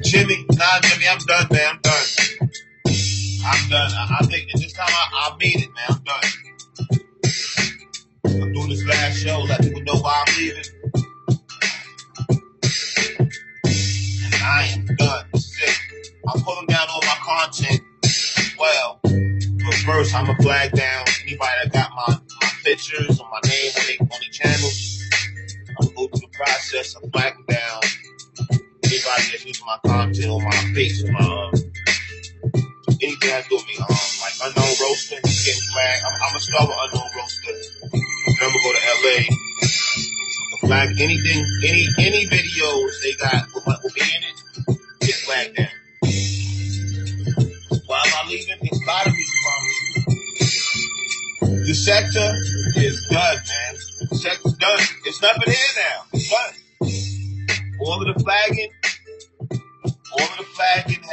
Jimmy, I'm done, man. I'm done. I think this time I mean it, man. I'm done. I'm doing this last show, let people know why I'm leaving. And I am done. Sick. I'm pulling down all my content as well. But first, I'm going to flag down anybody that got my pictures or my name on the channels. I'm going to go through the process of flagging down anybody that's using my content or my face or my anything that's doing me. Like Unknown Roaster, he's getting flagged. I'm going to start with Unknown Roaster. Then I'm going to go to LA. Flag anything, any videos they got will be in it, get flagged down. Why am I leaving? It's a lot of people from me. The sector is done, man. The sector's done. It's nothing here now. It's done. All of the flagging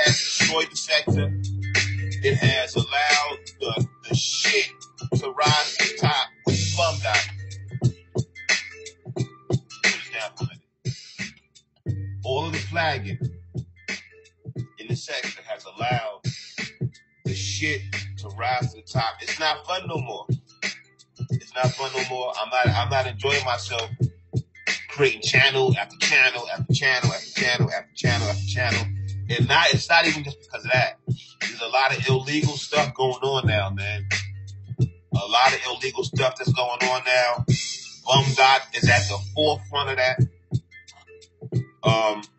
has destroyed the sector. It has allowed the shit to rise to the top with the bum dot. All of the flagging in the sector has allowed the shit to rise to the top. It's not fun no more. It's not fun no more. I'm not enjoying myself creating channel after channel after channel after channel after channel after channel. And it's not even just because of that. There's a lot of illegal stuff going on now, man. A lot of illegal stuff that's going on now. Bum Dot is at the forefront of that.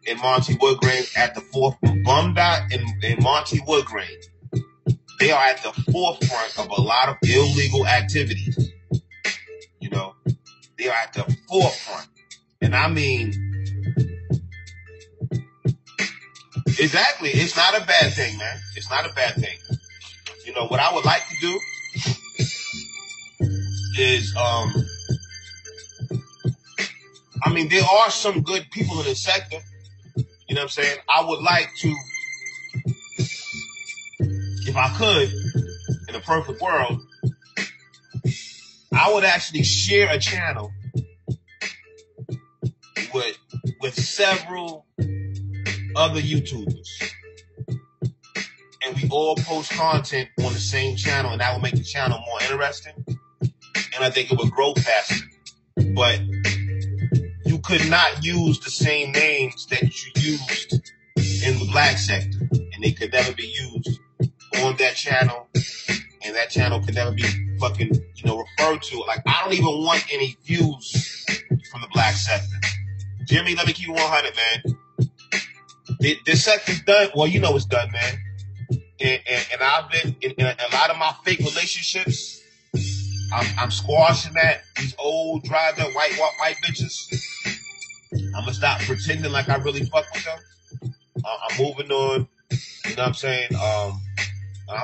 In Monty Woodgrain at the forefront. Bum Dot and Monty Woodgrain, they are at the forefront of a lot of illegal activities. You know, they are at the forefront. And I mean, exactly, it's not a bad thing, man. It's not a bad thing. You know, what I would like to do is, I mean, there are some good people in the sector. You know what I'm saying? I would like to, if I could, in a perfect world, I would actually share a channel with several other YouTubers. And we all post content on the same channel, and that would make the channel more interesting. And I think it would grow faster. But you could not use the same names that you used in the black sector, and they could never be used on that channel, and that channel could never be fucking, referred to. Like, I don't even want any views from the black sector. Jimmy, let me keep it 100, man. This sector's done. Well, you know it's done, man. And I've been in a lot of my fake relationships. I'm squashing that. These old, dried up white bitches. I'm gonna stop pretending like I really fuck with them. I'm moving on. You know what I'm saying? I'm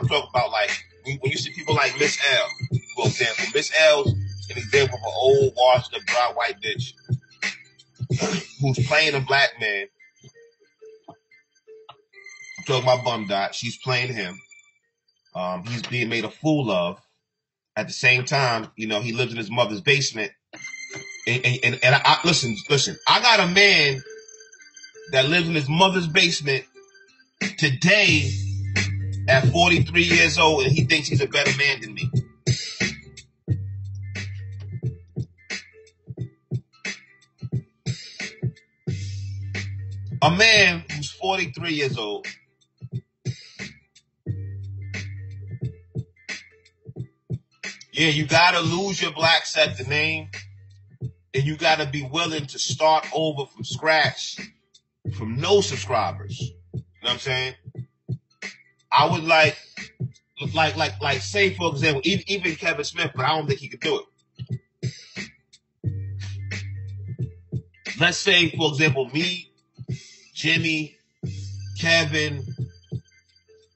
talking about, like, when you see people like Miss L, for example. Miss L's an example of an old, washed up, dry white bitch who's playing a black man. I'm talking about Bum Dot. She's playing him. He's being made a fool of. At the same time, he lives in his mother's basement. And I listen. I got a man that lives in his mother's basement today at 43 years old, and he thinks he's a better man than me. A man who's 43 years old. Yeah, you gotta lose your black sector name, and you gotta be willing to start over from scratch, from no subscribers. You know what I'm saying? I would like say, for example, even Kevin Smith, but I don't think he could do it. Let's say, for example, me, Jimmy, Kevin,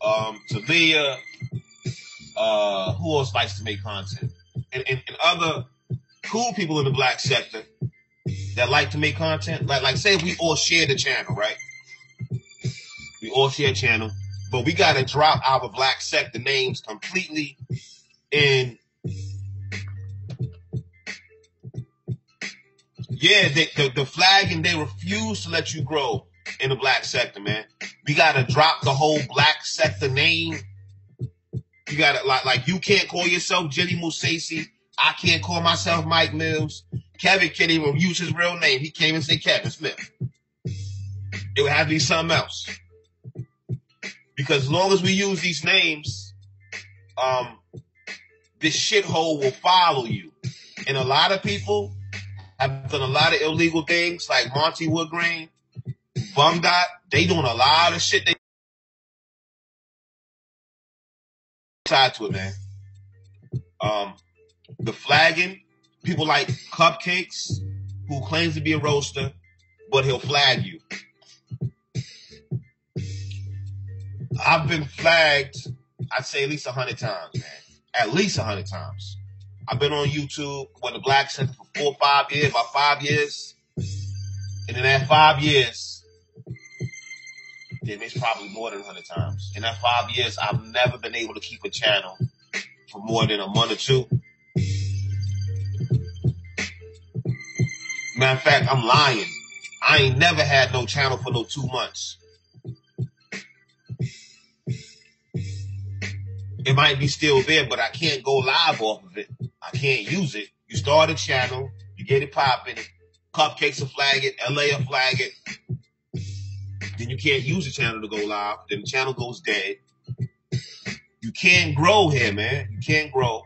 Talia, who else likes to make content? And other cool people in the black sector that like to make content. Like say we all share the channel, right? We all share a channel, but we gotta drop our black sector names completely and yeah, the flag, and they refuse to let you grow in the black sector, man. We gotta drop the whole black sector name. You gotta like you can't call yourself Jenny Musasi. I can't call myself Mike Millz. Kevin can't even use his real name. He can't even say Kevin Smith. It would have to be something else. Because as long as we use these names, this shithole will follow you. And a lot of people have done a lot of illegal things, like Monty Woodgrain, Bum Dot. They doing a lot of shit. They tied to it, man. The flagging, people like Cupcakes, who claims to be a roaster, but he'll flag you. I've been flagged, I'd say at least 100 times, man. At least 100 times. I've been on YouTube with the Black Center for 4 or 5 years, about 5 years. And in that 5 years, it's probably more than 100 times. In that 5 years, I've never been able to keep a channel for more than a month or two. Matter of fact, I'm lying. I ain't never had no channel for no 2 months. It might be still there, but I can't go live off of it. I can't use it. You start a channel, you get it popping, Cupcakes will flag it, LA will flag it. Then you can't use the channel to go live. Then the channel goes dead. You can't grow here, man. You can't grow.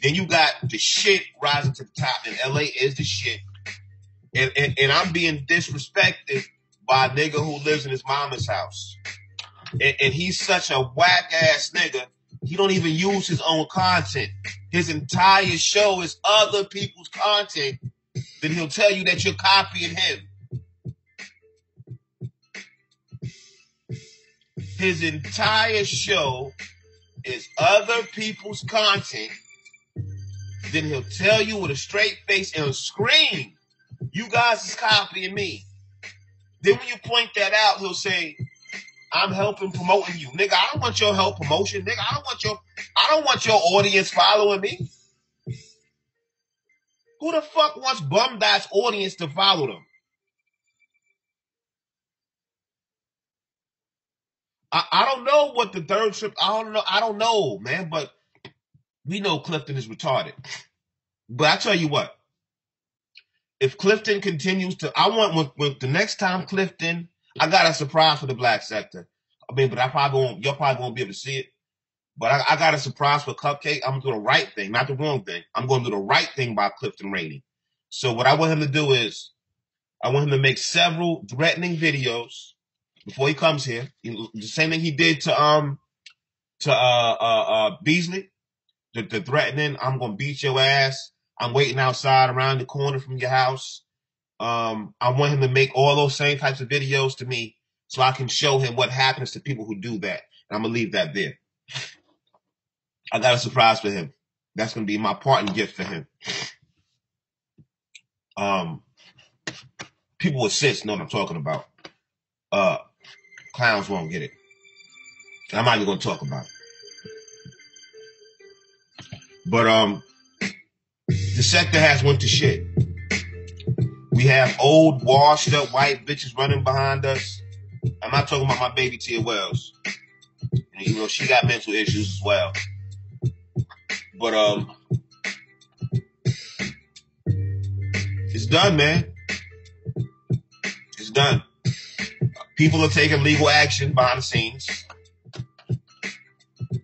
Then you got the shit rising to the top, and LA is the shit. And I'm being disrespected by a nigga who lives in his mama's house. And he's such a whack-ass nigga. He don't even use his own content. His entire show is other people's content. Then he'll tell you that you're copying him. His entire show is other people's content. Then he'll tell you with a straight face and scream, "You guys is copying me." Then when you point that out, he'll say, "I'm helping promoting you." Nigga, I don't want your help promotion. Nigga, I don't want your audience following me. Who the fuck wants Bum Dot's audience to follow them? I don't know what the third trip, I don't know, man, but we know Clifton is retarded. But I tell you what, if Clifton continues to, I want with the next time Clifton, I got a surprise for the black sector. I mean, but y'all probably won't be able to see it. But I got a surprise for Cupcake. I'm going to do the right thing, not the wrong thing. I'm going to do the right thing by Clifton Rainey. So what I want him to do is, I want him to make several threatening videos before he comes here. The same thing he did to Beasley. The threatening, I'm going to beat your ass. I'm waiting outside around the corner from your house. I want him to make all those same types of videos to me so I can show him what happens to people who do that. And I'm going to leave that there. I got a surprise for him. That's going to be my parting gift for him. People with sense know what I'm talking about. Clowns won't get it. And I'm not even going to talk about it. But the sector has went to shit. We have old, washed up white bitches running behind us. I'm not talking about my baby Tia Wells. And, you know, she got mental issues as well. But it's done, man. It's done. People are taking legal action behind the scenes.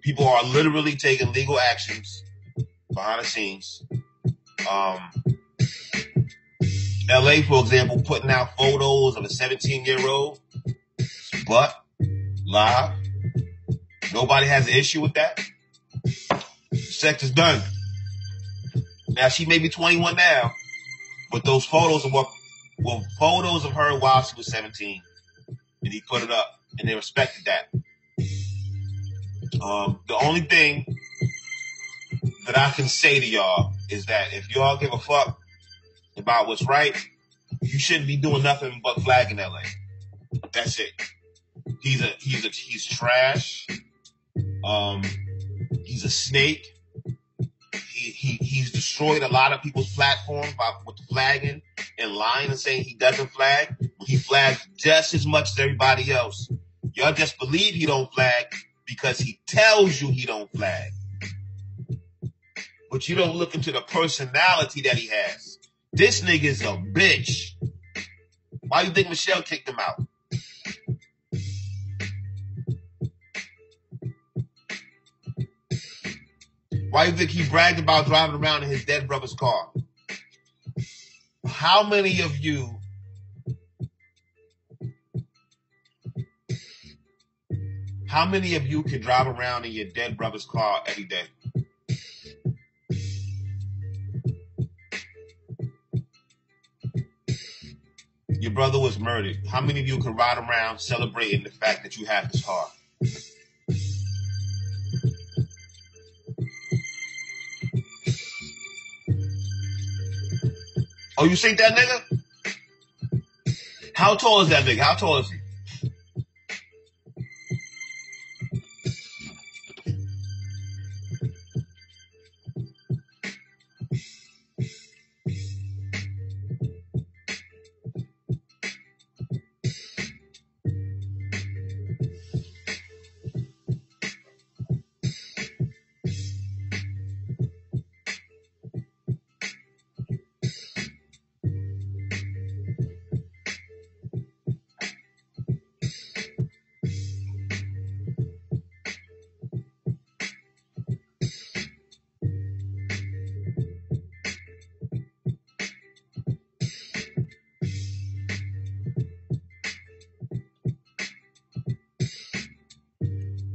People are literally taking legal actions behind the scenes. LA, for example, putting out photos of a 17-year-old butt live. Nobody has an issue with that. Sex is done. Now, she may be 21 now, but those photos are photos of her while she was 17. And he put it up, and they respected that. The only thing that I can say to y'all is that if y'all give a fuck about what's right, you shouldn't be doing nothing but flagging LA. That's it. He's trash. He's a snake. He's destroyed a lot of people's platforms with the flagging and lying and saying he doesn't flag. He flags just as much as everybody else. Y'all just believe he don't flag because he tells you he don't flag. But you don't look into the personality that he has. This nigga's a bitch. Why do you think Michelle kicked him out? Why do you think he bragged about driving around in his dead brother's car? How many of you can drive around in your dead brother's car every day? Your brother was murdered. How many of you can ride around celebrating the fact that you have his heart? Oh, you seen that nigga? How tall is that nigga? How tall is he?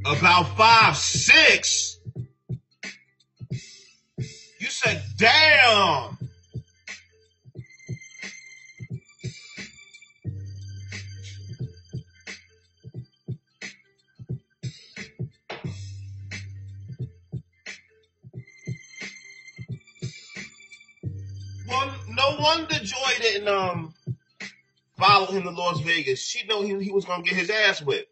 About 5'6". You said, damn. Well, no wonder Joy didn't follow him to Las Vegas. She knew he was gonna get his ass whipped.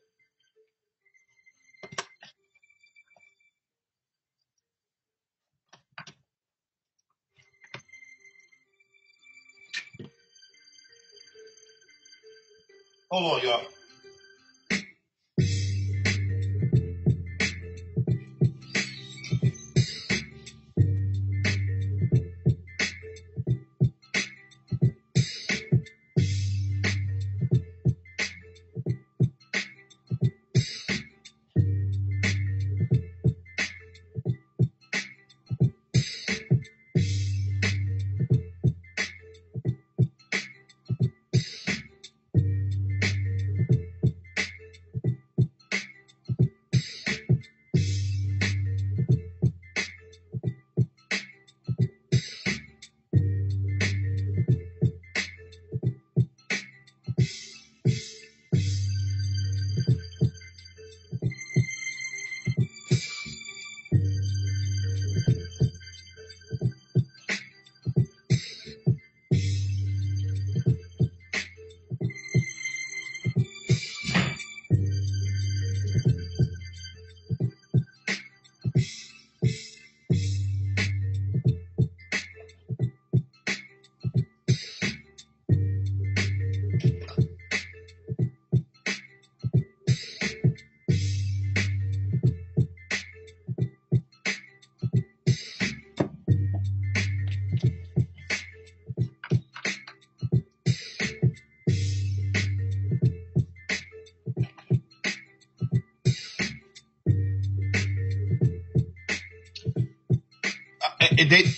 Hold on, y'all.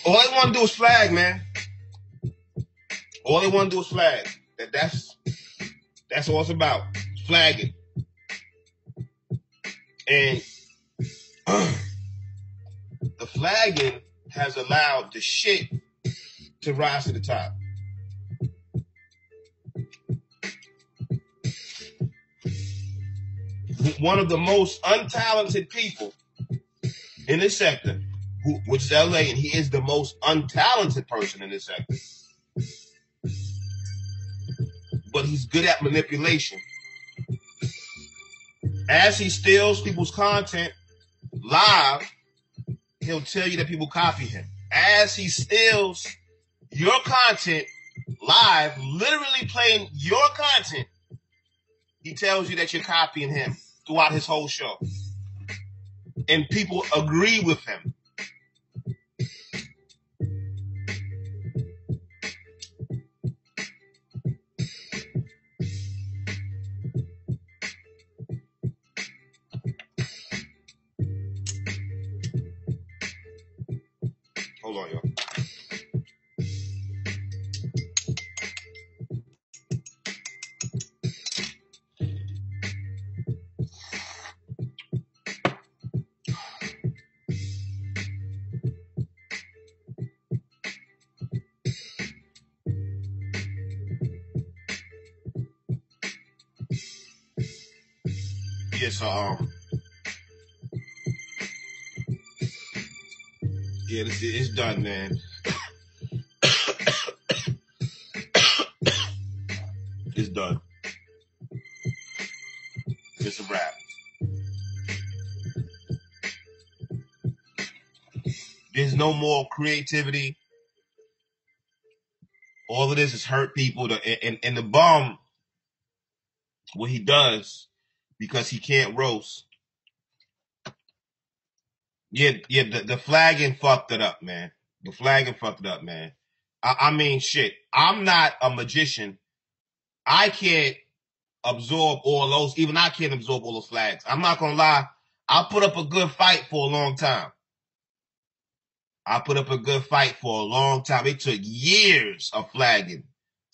All they want to do is flag, man. All they want to do is flag. That's all it's about. Flagging. And the flagging has allowed the shit to rise to the top. One of the most untalented people in this sector, which is LA, and he is the most untalented person in this sector. But he's good at manipulation. As he steals people's content live, he'll tell you that people copy him. As he steals your content live, literally playing your content, He tells you that you're copying him throughout his whole show. And people agree with him. Hold on, y'all. Yeah, so yeah, it's done, man. It's done. It's a wrap. There's no more creativity. All it is hurt people. And the bum, what he does, because he can't roast. Yeah, the flagging fucked it up, man. The flagging fucked it up, man. I mean, shit. I'm not a magician. I can't absorb all those. Even I can't absorb all those flags. I'm not gonna lie. I put up a good fight for a long time. It took years of flagging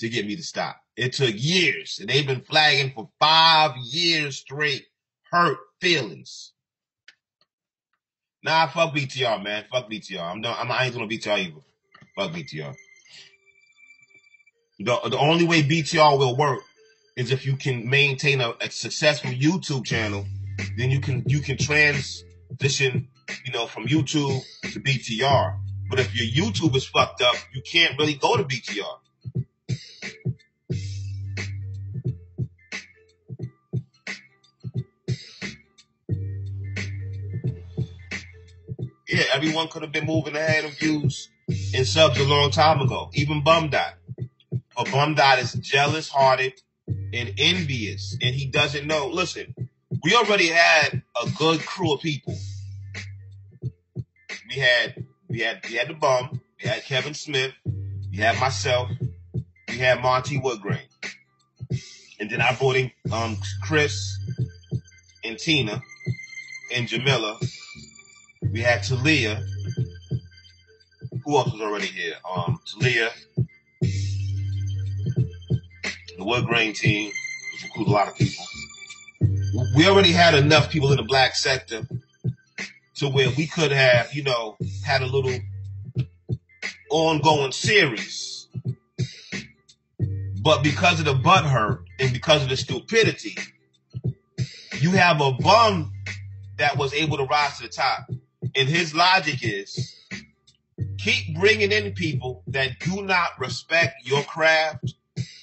to get me to stop. It took years. And they've been flagging for 5 years straight. Hurt feelings. Nah, fuck BTR, man. Fuck BTR. I ain't gonna BTR either. Fuck BTR. The only way BTR will work is if you can maintain a successful YouTube channel. Then you can transition, from YouTube to BTR. But if your YouTube is fucked up, you can't really go to BTR. Yeah, everyone could have been moving ahead of views and subs a long time ago. Even Bum Dot. But Bum Dot is jealous-hearted and envious, and he doesn't know. Listen, we already had a good crew of people. We had the Bum, we had Kevin Smith, we had myself, we had Monty Woodgrain, and then I brought in Chris and Tina and Jamila. We had Talia. Who else was already here? Talia, the Woodgrain team, which includes a lot of people. We already had enough people in the black sector to where we could have, had a little ongoing series. But because of the butthurt and because of the stupidity, you have a bum that was able to rise to the top. And his logic is, keep bringing in people that do not respect your craft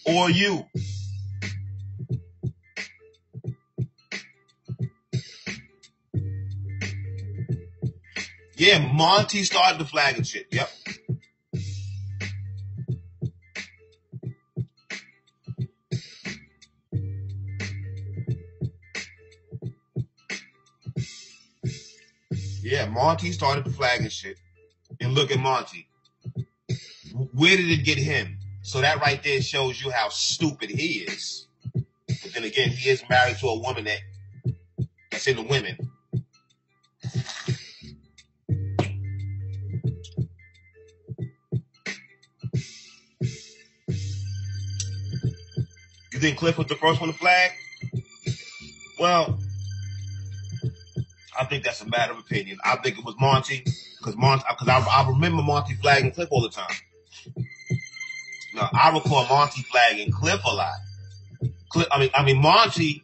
or you. Yeah, Monty started the flagging shit. Yep. Yeah, Monty started the flagging shit. And look at Monty. Where did it get him? So that right there shows you how stupid he is. But then again, he is married to a woman that's into women. You think Cliff was the first one to flag? Well, I think that's a matter of opinion. I think it was Monty, because I remember Monty flagging Cliff all the time. Now, I recall Monty flagging Cliff a lot. Monty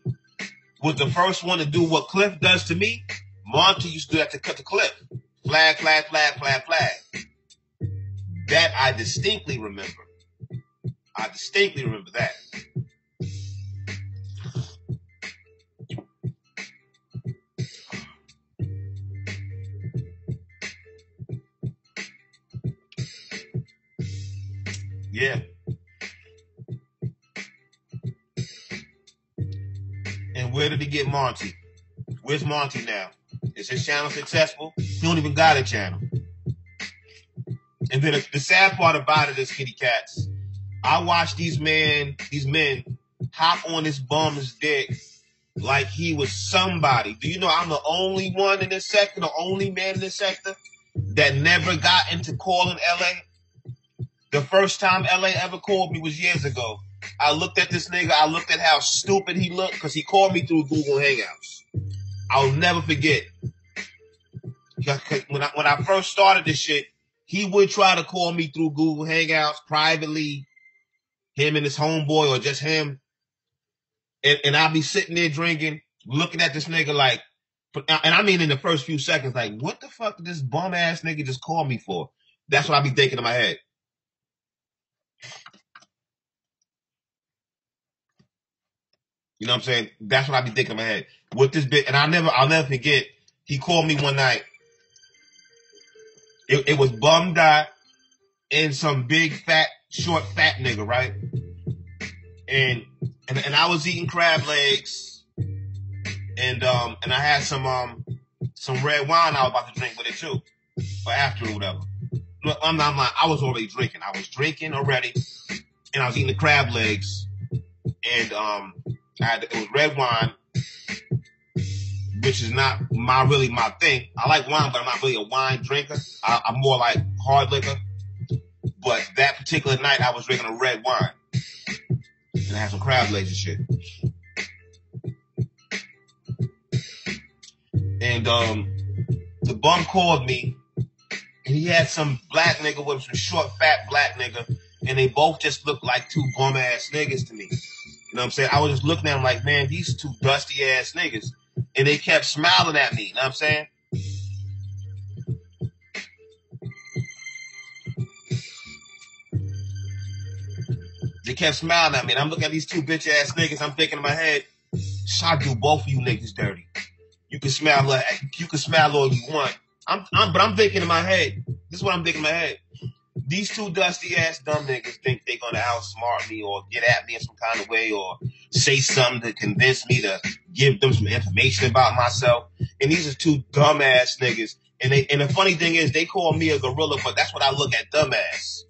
was the first one to do what Cliff does to me. Monty used to do that to cut the Cliff. Flag, flag, flag, flag, flag. That I distinctly remember. That. Yeah. And where did he get Monty? Where's Monty now? Is his channel successful? He don't even got a channel. And then the sad part about it is, kitty cats, I watch these men hop on this bum's dick like he was somebody. Do you know I'm the only one in this sector, the only man in this sector that never got into calling LA? The first time LA ever called me was years ago. I looked at this nigga, I looked at how stupid he looked because he called me through Google Hangouts. I'll never forget. When I first started this shit, he would try to call me through Google Hangouts privately, him and his homeboy or just him. And I'll be sitting there drinking, looking at this nigga like, and I mean in the first few seconds, like, what the fuck did this bum ass nigga just call me for? That's what I be thinking in my head. You know what I'm saying? That's what I be thinking in my head. With this bit, and I'll never forget, he called me one night. It was Bum Dot and some big short fat nigga, right? And I was eating crab legs, and I had some red wine I was about to drink with it too, or after or whatever. Look, I'm not lying. I was already drinking. I was drinking already, and I was eating the crab legs, and it was red wine, which is not really my thing. I like wine, but I'm not really a wine drinker. I'm more like hard liquor. But that particular night, I was drinking a red wine. And I had some crab legs and shit. And the bum called me, and he had some black nigga with him, some short, fat black nigga, and they both just looked like two bum-ass niggas to me. You know what I'm saying? I was just looking at them like, man, these two dusty-ass niggas. And they kept smiling at me, you know what I'm saying? They kept smiling at me, and I'm looking at these two bitch-ass niggas. I'm thinking in my head, I do both of you niggas dirty. You can smile all you want. But I'm thinking in my head, this is what I'm thinking in my head. These two dusty-ass dumb niggas think they're going to outsmart me or get at me in some kind of way or say something to convince me to give them some information about myself. And these are two dumbass niggas. And the funny thing is, they call me a gorilla, but that's what I look at, dumbass.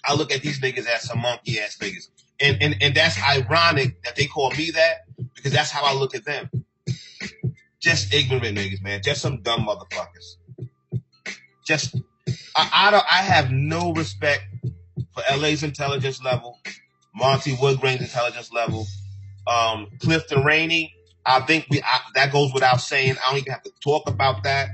I look at these niggas as some monkey-ass niggas. And that's ironic that they call me that, because that's how I look at them. Just ignorant niggas, man. Just some dumb motherfuckers. I have no respect for LA's intelligence level, Monty Woodgrain's intelligence level, Clifton Rainey. I think that goes without saying. I don't even have to talk about that.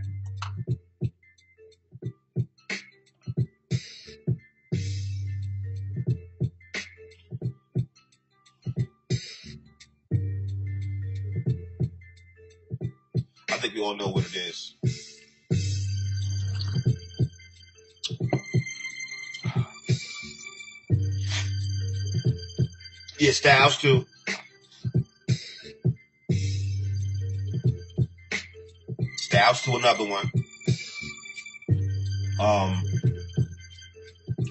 I think we all know what it is. Yeah, Styles too. Styles to another one.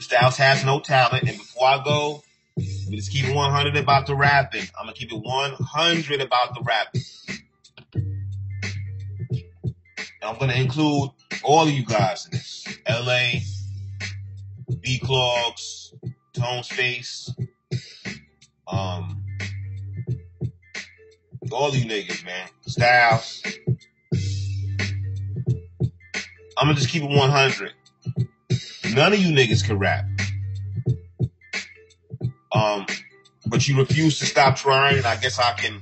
Styles has no talent, and before I go, let me just keep it 100 about the rapping. I'm gonna keep it 100 about the rapping. And I'm gonna include all of you guys in this. LA, B-Clogs, Tone Space, all you niggas, man. Styles. I'm gonna just keep it 100. None of you niggas can rap. But you refuse to stop trying, and I guess I can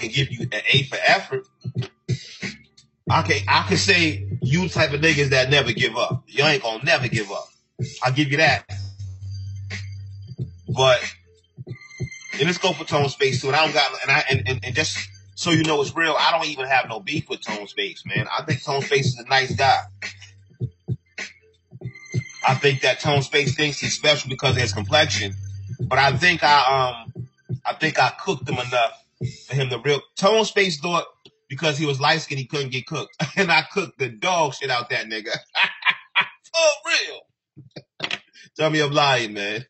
give you an A for effort. I can say you type of niggas that never give up. You ain't gonna never give up. I'll give you that. But and let's go for Tone Space too. And I don't got and just so you know it's real, I don't even have no beef with Tone Space, man. I think Tone Space is a nice guy. I think that Tone Space thinks he's special because of his complexion. But I think I cooked him enough for him to real. Tone Space thought because he was light skinned he couldn't get cooked, and I cooked the dog shit out that nigga. For real. Tell me I'm lying, man.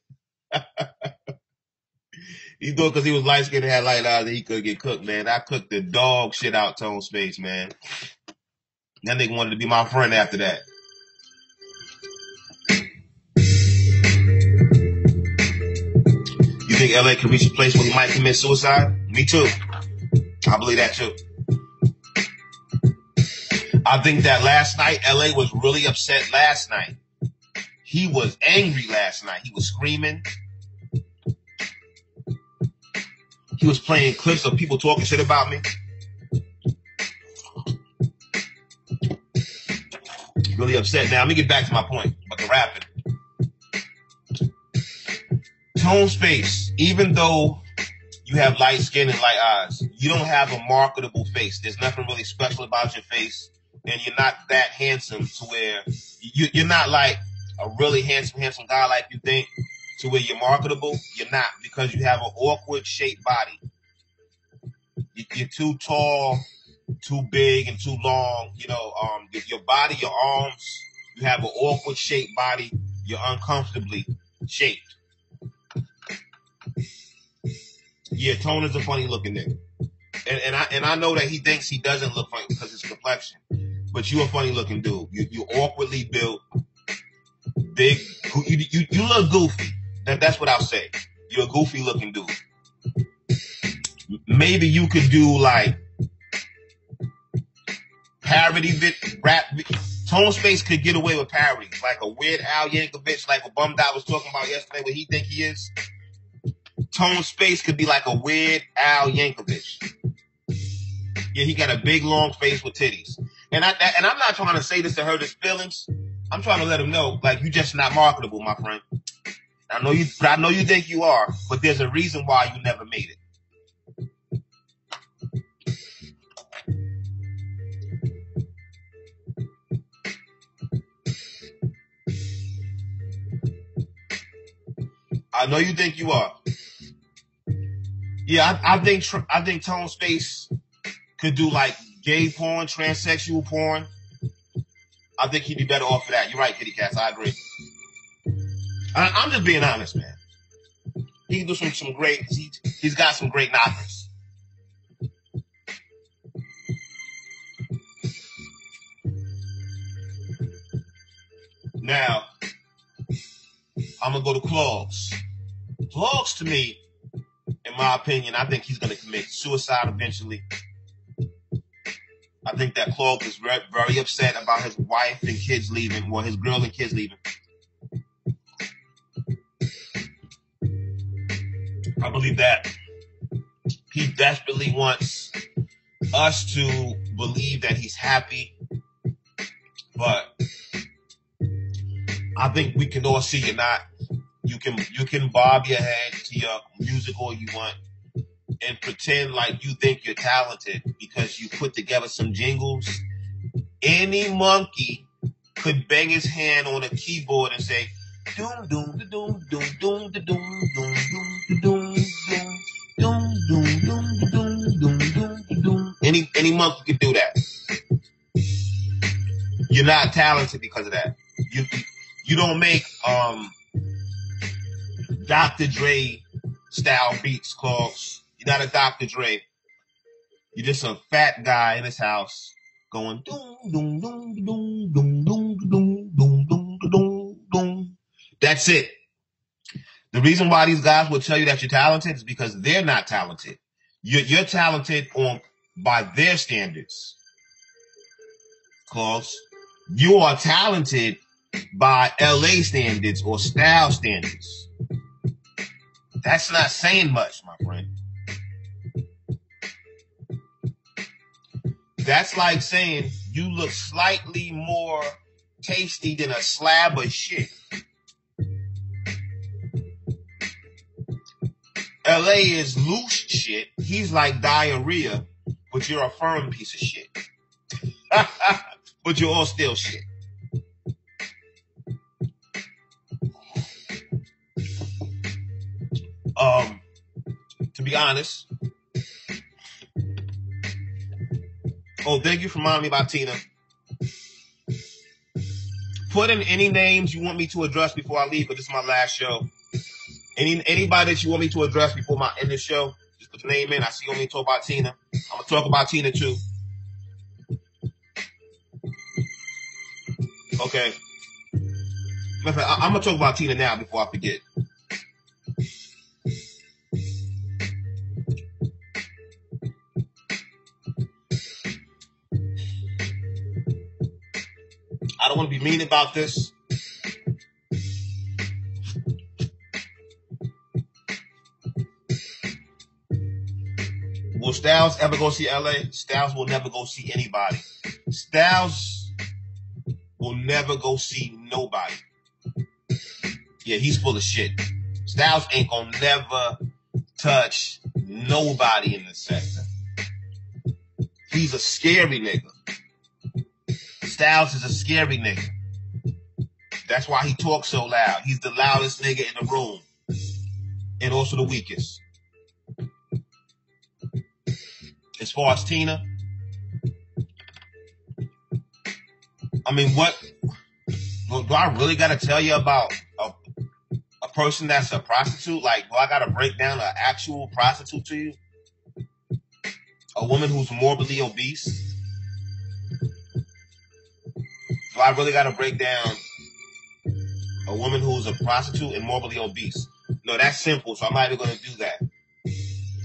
He thought because he was light skinned and had light eyes that he could get cooked, man. I cooked the dog shit out Tone Space, man. That nigga wanted to be my friend after that. You think LA can reach a place where he might commit suicide? Me too. I believe that too. I think that last night, LA was really upset last night. He was angry last night. He was screaming. He was playing clips of people talking shit about me. Really upset. Now, let me get back to my point about the rapping. Tone Space, even though you have light skin and light eyes, you don't have a marketable face. There's nothing really special about your face. And you're not that handsome to where you're not like a really handsome guy like you think to where you're marketable. You're not, because you have an awkward shaped body. You're too tall, too big, and too long. You know, your body, your arms, you have an awkward shaped body. You're uncomfortably shaped. Yeah, Tone is a funny looking nigga. And I know that he thinks he doesn't look funny because of his complexion. But you a funny looking dude. You awkwardly built, big. You look goofy. That's what I'll say. You're a goofy looking dude. Maybe you could do like parody rap. Tone Space could get away with parodies, like a Weird Al Yankovic, like what Bummed Out was talking about yesterday, what he think he is. Tone Space could be like a Weird Al Yankovic. Yeah, he got a big long face with titties. And I'm not trying to say this to hurt his feelings. I'm trying to let him know, like, you just not marketable, my friend. I know you think you are, but there's a reason why you never made it. I know you think you are. Yeah, I think Tone Space could do like gay porn, transsexual porn. I think he'd be better off for that. You're right, Kitty Cats. I agree. I'm just being honest, man. He can do some great. He's got some great knockers. Now, I'm gonna go to Claws. Claws, to me, in my opinion, I think he's gonna commit suicide eventually. I think that Claude is very, very upset about his wife and kids leaving, or his girl and kids leaving. I believe that he desperately wants us to believe that he's happy, but I think we can all see you're not. You can bob your head to your music all you want and pretend like you think you're talented because you put together some jingles. Any monkey could bang his hand on a keyboard and say, doom doom doom doom doom doom doom doom doom doom doom doom doom doom. Any monkey could do that. You're not talented because of that. You don't make Dr. Dre style beats, Claws. You're not a Dr. Dre. You're just a fat guy in his house going doom doom doom doom doom doom doom doom doom doom doom. That's it. The reason why these guys will tell you that you're talented is because they're not talented. You're talented by their standards. Claws. You are talented by LA standards or style standards. That's not saying much, my friend. That's like saying you look slightly more tasty than a slab of shit. LA is loose shit. He's like diarrhea, but you're a firm piece of shit. But you're all still shit. To be honest. Oh, thank you for reminding me about Tina. Put in any names you want me to address before I leave, but this is my last show. Anybody that you want me to address before I end the show, just put the name in. I see you want me to talk about Tina. I'm going to talk about Tina too. Okay. I'm going to talk about Tina now before I forget. I don't want to be mean about this. Will Styles ever go see LA? Styles will never go see anybody. Styles will never go see nobody. Yeah, he's full of shit. Styles ain't gonna never touch nobody in the sector. He's a scary nigga. Styles is a scary nigga. That's why he talks so loud. He's the loudest nigga in the room. And also the weakest. As far as Tina, I mean, what do I really got to tell you about a person that's a prostitute? Like, do I got to break down an actual prostitute to you? A woman who's morbidly obese? Do I really got to break down a woman who's a prostitute and morbidly obese? No, that's simple, so I'm not even going to do that.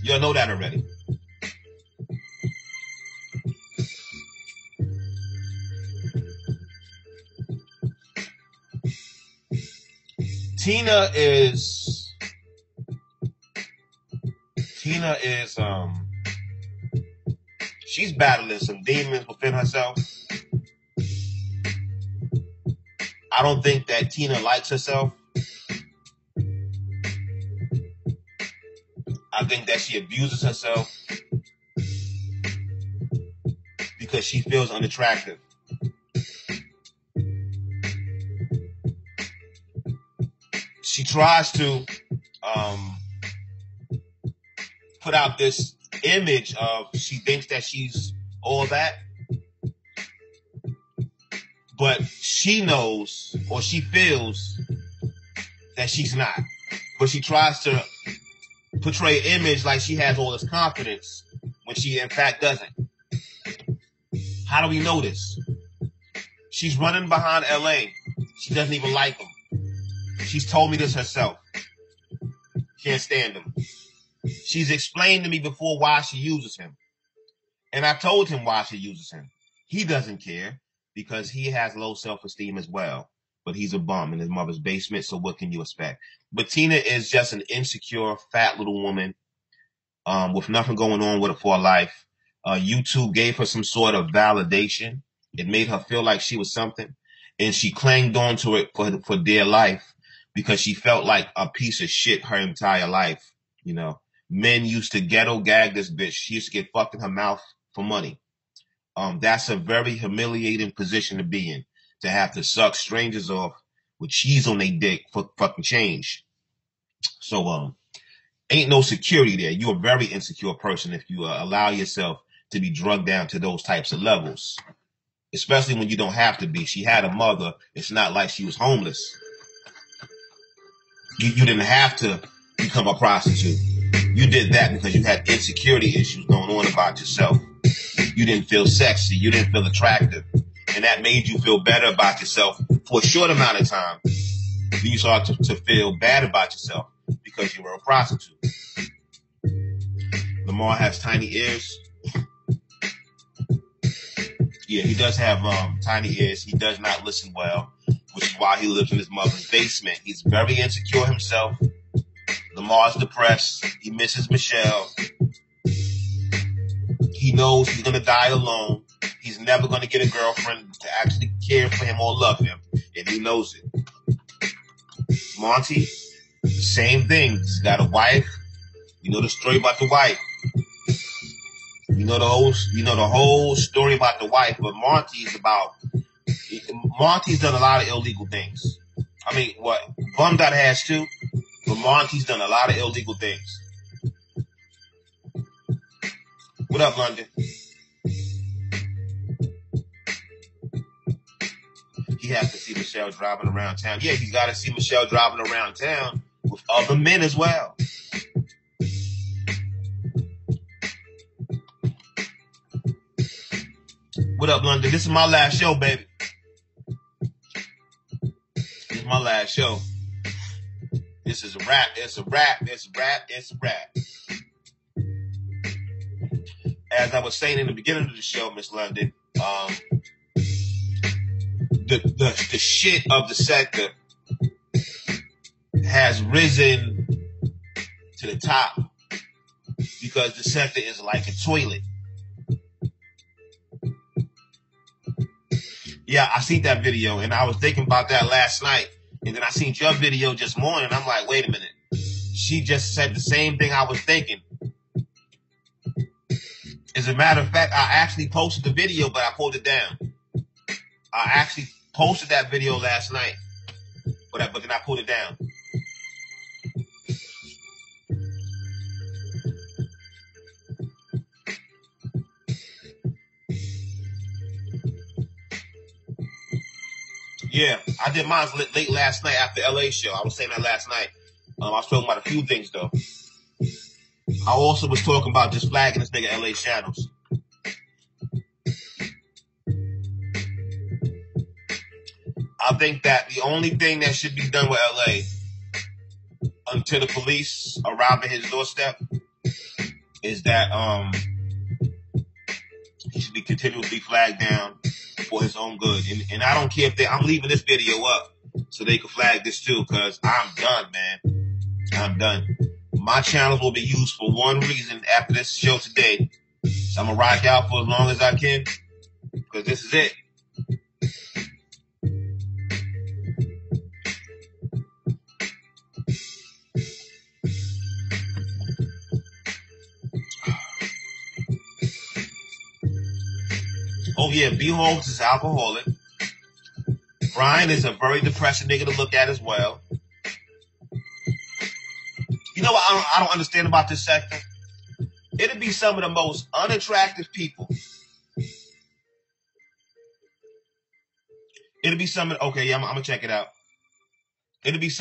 Y'all know that already. Tina is she's battling some demons within herself. I don't think that Tina likes herself. I think that she abuses herself because she feels unattractive. She tries to put out this image of she thinks that she's all that, but she knows or she feels that she's not. But she tries to portray an image like she has all this confidence when she in fact doesn't. How do we know this? She's running behind LA. She doesn't even like him. She's told me this herself. Can't stand him. She's explained to me before why she uses him. And I told him why she uses him. He doesn't care because he has low self-esteem as well. But he's a bum in his mother's basement, so what can you expect? But Tina is just an insecure, fat little woman with nothing going on with her for her life. YouTube gave her some sort of validation. It made her feel like she was something. And she clanged on to it for dear life. Because she felt like a piece of shit her entire life. You know, men used to ghetto gag this bitch. She used to get fucked in her mouth for money. That's a very humiliating position to be in. To have to suck strangers off with cheese on their dick for fucking change. So, ain't no security there. You're a very insecure person if you allow yourself to be drugged down to those types of levels. Especially when you don't have to be. She had a mother. It's not like she was homeless. You didn't have to become a prostitute. You did that because you had insecurity issues going on about yourself. You didn't feel sexy. You didn't feel attractive. And that made you feel better about yourself for a short amount of time. Then you started to feel bad about yourself because you were a prostitute. Lamar has tiny ears. Yeah, he does have tiny ears. He does not listen well, which is why he lives in his mother's basement. He's very insecure himself. Lamar's depressed. He misses Michelle. He knows he's going to die alone. He's never going to get a girlfriend to actually care for him or love him. And he knows it. Monty, same thing. He's got a wife. You know the story about the wife. You know the whole story about the wife, but Monty's done a lot of illegal things. I mean, what? Bum Dot has too, but Monty's done a lot of illegal things. What up, London? He has to see Michelle driving around town. Yeah, he's got to see Michelle driving around town. with other men as well. What up, London? This is my last show, baby. This is my last show. This is a wrap. It's a wrap. It's a wrap. It's a wrap. As I was saying in the beginning of the show, Miss London, the shit of the sector has risen to the top because the sector is like a toilet. Yeah, I seen that video, and I was thinking about that last night, and then I seen your video just morning, and I'm like, wait a minute. She just said the same thing I was thinking. As a matter of fact, I actually posted the video, but I pulled it down. I actually posted that video last night, but then I pulled it down. Yeah, I did mine late last night after LA show. I was saying that last night. I was talking about a few things though. I also was talking about just flagging this nigga LA channels. I think that the only thing that should be done with LA until the police arrive at his doorstep is that he should be continuously flagged down for his own good. And I don't care if I'm leaving this video up so they can flag this too, because I'm done, man. I'm done. My channels will be used for one reason after this show today. So I'm going to rock out for as long as I can, because this is it. Oh yeah, B-Holmes is alcoholic. Brian is a very depressing nigga to look at as well. You know what I don't understand about this sector? It'll be some of the most unattractive people. It'll be some of, okay, yeah, I'm gonna check it out. It'll be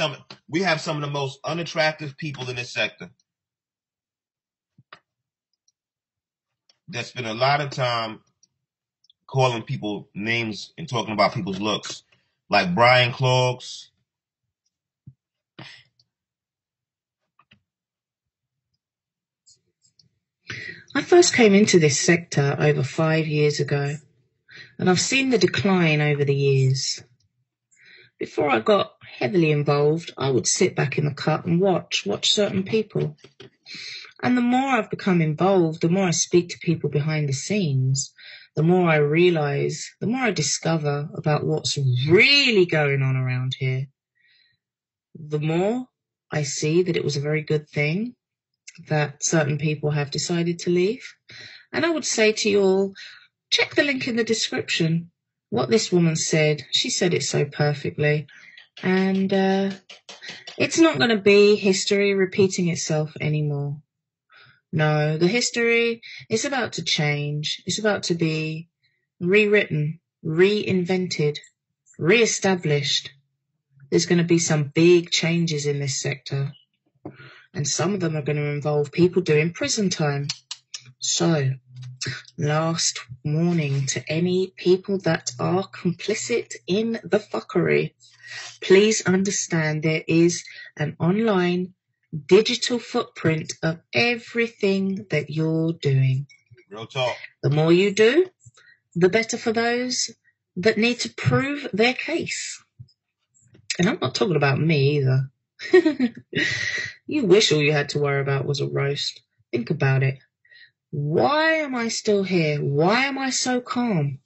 we have some of the most unattractive people in this sector that spend a lot of time calling people names and talking about people's looks. Like Brian Clogs. I first came into this sector over 5 years ago, and I've seen the decline over the years. Before I got heavily involved, I would sit back in the cut and watch certain people. And the more I've become involved, the more I speak to people behind the scenes, the more I realize, the more I discover about what's really going on around here, the more I see that it was a very good thing that certain people have decided to leave. And I would say to you all, check the link in the description. What this woman said, she said it so perfectly. And it's not going to be history repeating itself anymore. No, the history is about to change. It's about to be rewritten, reinvented, re-established. There's going to be some big changes in this sector. And some of them are going to involve people doing prison time. So, last warning to any people that are complicit in the fuckery. Please understand there is an online digital footprint of everything that you're doing. Real talk. The more you do, the better for those that need to prove their case. And I'm not talking about me either. You wish all you had to worry about was a roast. Think about it. Why am I still here? Why am I so calm?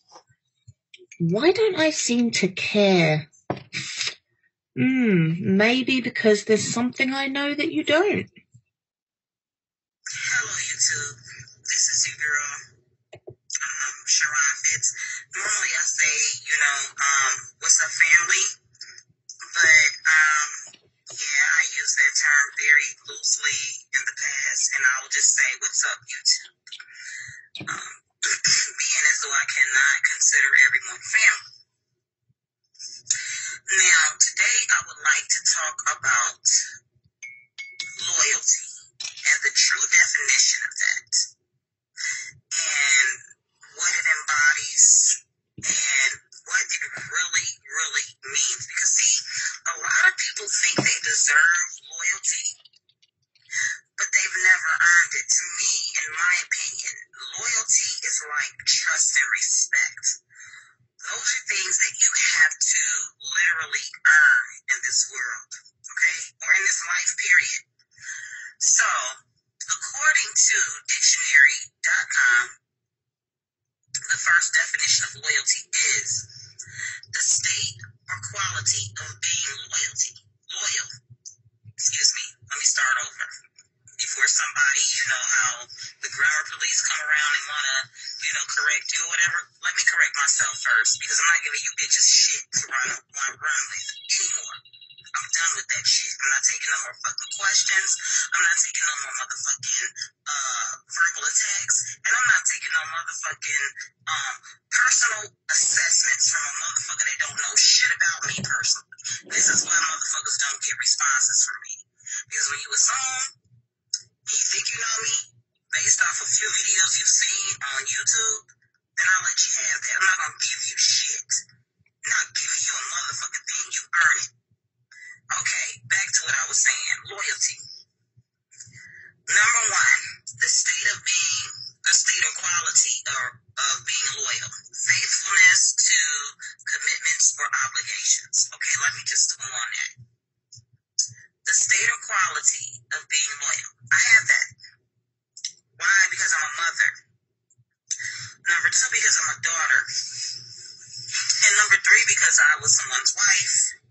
Why don't I seem to care? Maybe because there's something I know that you don't. Hello, YouTube. This is your girl, Sharon Fitz. Normally I say, what's up, family? But, yeah, I use that term very loosely in the past, and I will just say, what's up, YouTube? Being as though I cannot consider everyone family. Now, today I would like to talk about loyalty and the true definition of that and what it embodies and what it really, really means. Because, see, a lot of people think they deserve loyalty, but they've never earned it. To me, in my opinion, loyalty is like trust and respect. Those are things that you have to literally earn in this world, okay? Or in this life, period. So, according to dictionary.com, the first definition of loyalty is the state or quality of being loyal. Excuse me, let me start over. Before somebody, how the grammar police come around and want to, correct you or whatever, let me correct myself first, because I'm not giving you bitches shit to run with anymore. I'm done with that shit. I'm not taking no more fucking questions. I'm not taking no more motherfucking verbal attacks. And I'm not taking no motherfucking personal assessments from a motherfucker that don't know shit about me personally. This is why motherfuckers don't get responses from me. Because when you assume you think you know me based off a few videos you've seen on YouTube, then I'll let you have that. I'm not going to give you shit. I'm not giving you a motherfucking thing. You earn it. Okay, back to what I was saying. Loyalty. Number one, the state or quality of being loyal. Faithfulness to commitments or obligations. Okay, let me just go on that. The state or quality of being loyal. I have that. Why? Because I'm a mother. Number two, because I'm a daughter. And number three, because I was someone's wife.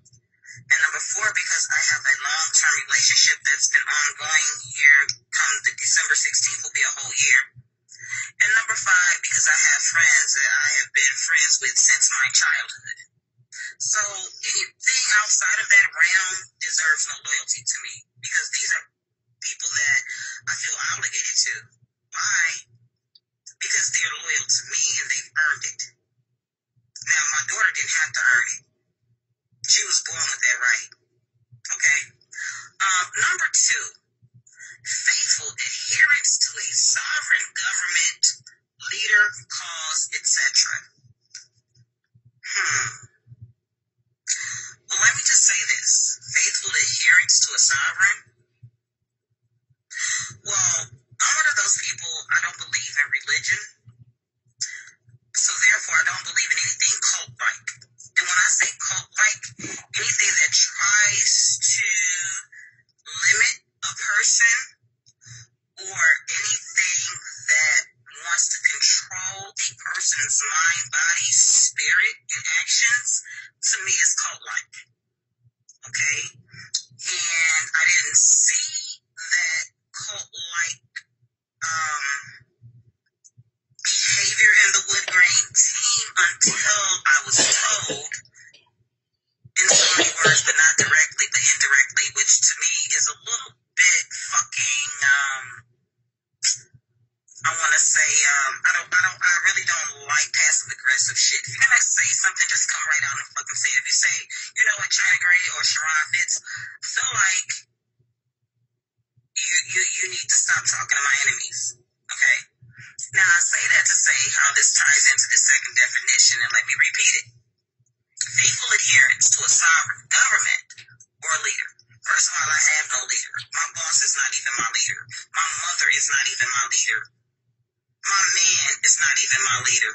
And number four, because I have a long-term relationship that's been ongoing here. Come the December 16th will be a whole year. And number five, because I have friends that I have been friends with since my childhood. So anything outside of that realm deserves no loyalty to me, because these are people that I feel obligated to. Why? Because they're loyal to me and they've earned it. Now, my daughter didn't have to earn it. She was born with that right. Okay? Number two, faithful adherence to a sovereign government, leader, cause, etc. Well, let me just say this. Faithful adherence to a sovereign? Well, I'm one of those people, I don't believe in religion. So therefore, I don't believe in anything cult-like. And when I say cult-like, anything that tries to limit a person or anything that wants to control a person's mind, body, spirit, and actions, to me is cult-like. Okay? And I didn't see that cult-like behavior in the Wood Grain team until I was told, in so many words, but not directly, but indirectly, which to me is a little bit fucking, I want to say, I really don't like passive aggressive shit. If you're gonna say something, just come right out and fucking say it. If you say, you know what, China Gray or Sharon Fitz, I feel like you need to stop talking to my enemies. Okay? Now, I say that to say how this ties into the second definition, and let me repeat it. Faithful adherence to a sovereign government or leader. First of all, I have no leader. My boss is not even my leader. My mother is not even my leader. My man is not even my leader.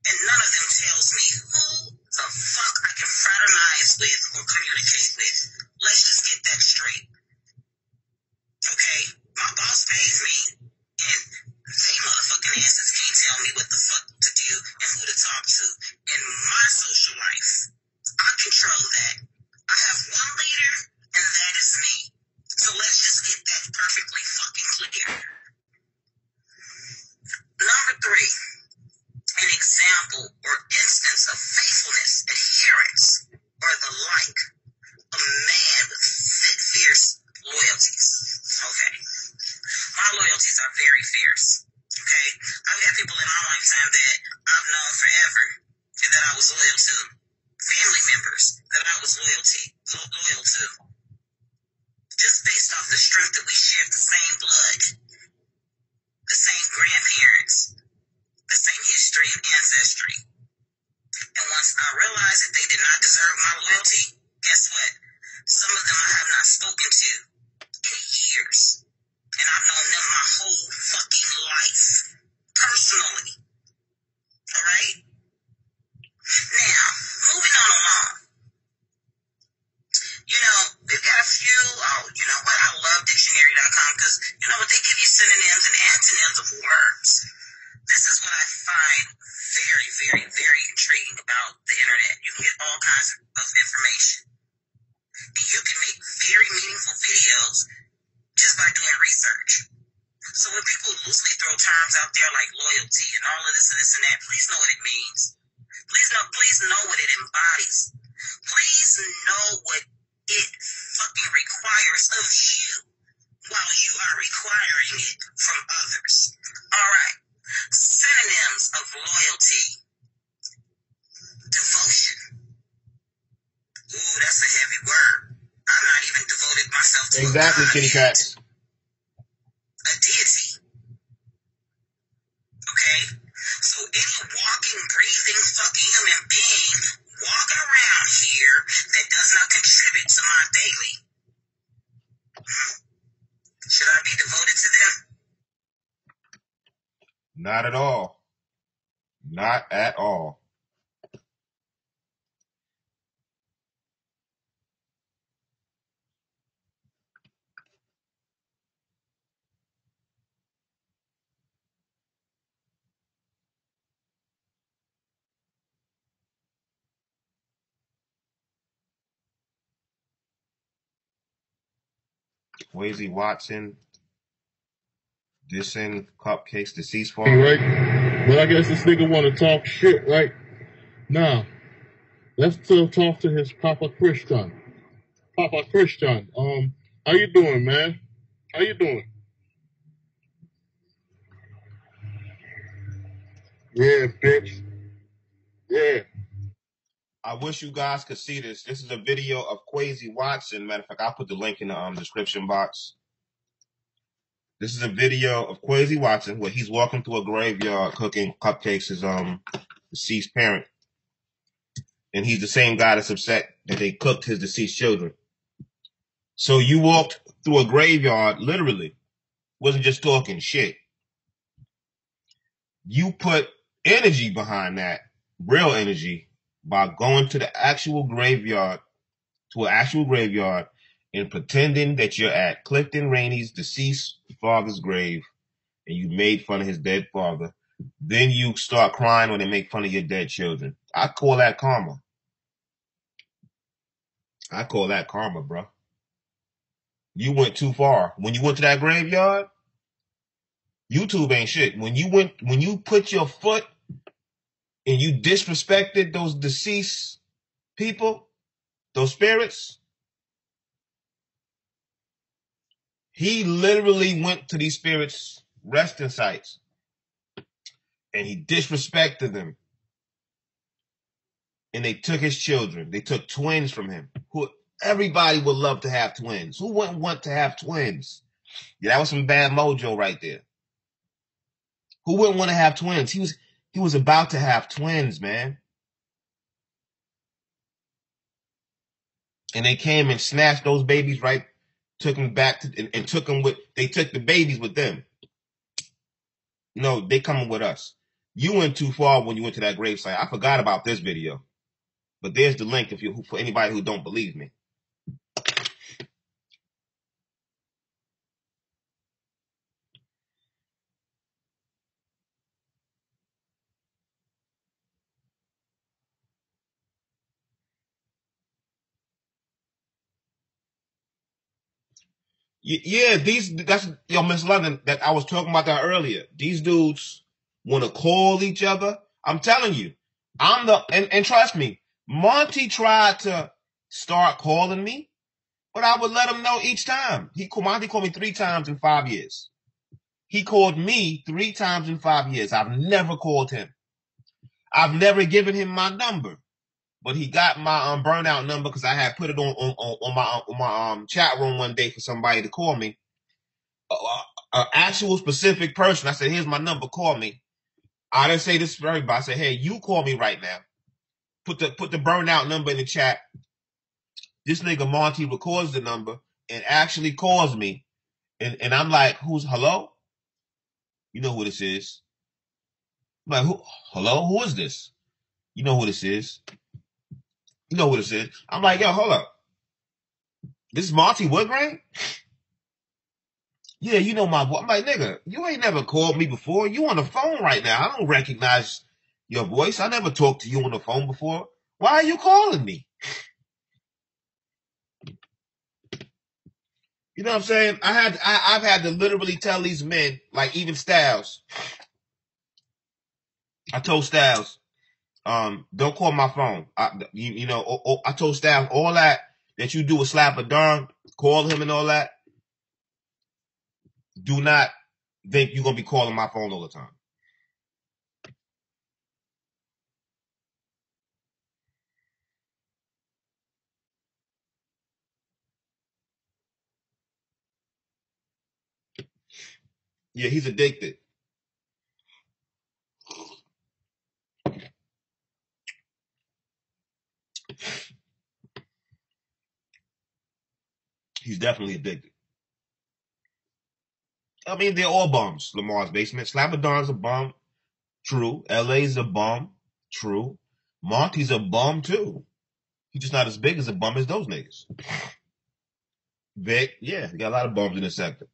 And none of them tells me who the fuck I can fraternize with or communicate with. Let's just get that straight. Okay? My boss pays me, and they motherfucking asses can't tell me what the fuck to do and who to talk to. In my social life, I control that. I have one leader, and that is me. So let's just get that perfectly fucking clear. Number three, an example or instance of faithfulness, adherence, or the like. A man with fierce loyalties. Okay. My loyalties are very fierce. Okay? I've had people in my lifetime that I've known forever and that I was loyal to. Family members that I was loyal to. just based off the strength that we share, the same blood, the same grandparents, the same history and ancestry. And once I realized that they did not deserve my loyalty, guess what? Some of them I have not spoken to in years. And I've known them my whole fucking life, personally. All right? Now, moving on along. You know, they've got a few, you know what, I love dictionary.com because, you know what, they give you synonyms and antonyms of words. This is what I find very, very, very intriguing about the internet. You can get all kinds of information. And you can make very meaningful videos just by doing research. So when people loosely throw terms out there like loyalty and all of this and this and that, please know what it means. Please know what it embodies. Please know what it fucking requires of you while you are requiring it from others. All right. Synonyms of loyalty. Devotion. Ooh, that's a heavy word. I'm not even devoted myself to Exactly, kitty cats. a deity. Okay? So any walking, breathing, fucking human being walking around here that does not contribute to my daily, should I be devoted to them? Not at all. Not at all. Swayze Watson dissing Cupcake's deceased father. Right? But I guess this nigga want to talk shit, right? Now, let's talk to his Papa Christian. Papa Christian, how you doing, man? How you doing? Yeah, bitch. Yeah. I wish you guys could see this. This is a video of Swayze Watson. Matter of fact, I'll put the link in the description box. This is a video of Swayze Watson where he's walking through a graveyard cooking cupcakes his deceased parent. And he's the same guy that's upset that they cooked his deceased children. So you walked through a graveyard, literally. Wasn't just talking shit. You put energy behind that, real energy, by going to the actual graveyard, and pretending that you're at Clifton Rainey's deceased father's grave and you made fun of his dead father. Then you start crying when they make fun of your dead children. I call that karma. I call that karma, bro. You went too far. When you went to that graveyard, YouTube ain't shit. When you put your foot and you disrespected those deceased people, those spirits, he literally went to these spirits' resting sites and he disrespected them. And they took his children. They took twins from him. Everybody would love to have twins. Who wouldn't want to have twins? Yeah, that was some bad mojo right there. Who wouldn't want to have twins? He was about to have twins, man. And they came and snatched those babies, right? Took them back and took them they took the babies with them. No, they coming with us. You went too far when you went to that gravesite. I forgot about this video. But there's the link for anybody who don't believe me. Yeah, Miss London, that I was talking about that earlier. These dudes want to call each other. I'm telling you, and trust me, Monty tried to start calling me, but I would let him know each time. Monty called me 3 times in 5 years. He called me 3 times in 5 years. I've never called him. I've never given him my number. but he got my burnout number because I had put it on my chat room one day for somebody to call me. An actual specific person. I said, here's my number, call me. I didn't say this for everybody. I said, hey, you call me right now. Put the burnout number in the chat. This nigga Monty records the number and actually calls me. And I'm like, hello? You know who this is. I'm like, hello? Who is this? You know who this is. You know who this is. I'm like, yo, hold up. This is Monty Woodgrain? Yeah, you know my voice. I'm like, nigga, you ain't never called me before. You on the phone right now. I don't recognize your voice. I never talked to you on the phone before. Why are you calling me? You know what I'm saying? I've had to literally tell these men, like even Styles. I told Styles, don't call my phone. I told Styles all that you do with slap a darn, call him and all that. Do not think you're gonna be calling my phone all the time. Yeah, he's addicted. He's definitely addicted. I mean, they're all bums. Lamar's basement. Slamadon's a bum. True. LA's a bum. True. Monty's a bum too. He's just not as big as a bum as those niggas. Vic, yeah, you got a lot of bums in the sector.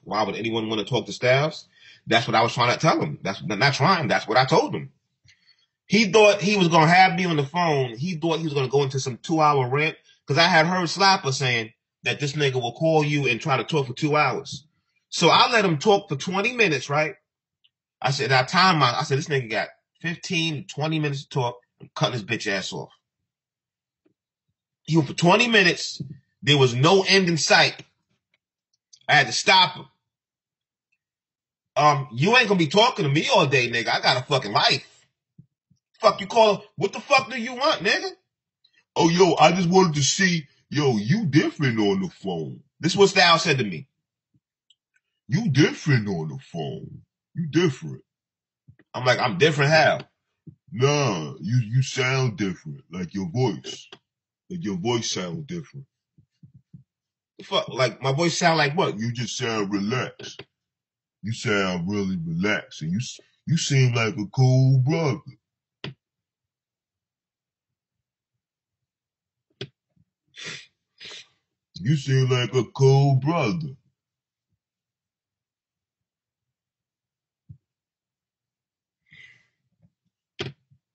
Why would anyone want to talk to Styles? That's what I was trying to tell him. That's not trying. That's what I told him. He thought he was going to have me on the phone. He thought he was going to go into some 2-hour rant because I had heard Slapper saying that this nigga will call you and try to talk for 2 hours. So I let him talk for 20 minutes, right? I said, I said, this nigga got 15, 20 minutes to talk. I'm cutting his bitch ass off. He went for 20 minutes. There was no end in sight. I had to stop him. You ain't gonna be talking to me all day, nigga. I got a fucking life. Fuck you call? What the fuck do you want, nigga? Oh, yo, I just wanted to see, yo, you different on the phone. This is what Styles said to me. You different on the phone. You different. I'm like, I'm different how? Nah, you sound different. Like your voice. Like your voice sounds different. Fuck, like my voice sound like what? You just sound relaxed. You sound really relaxed, and you seem like a cool brother. You seem like a cool brother.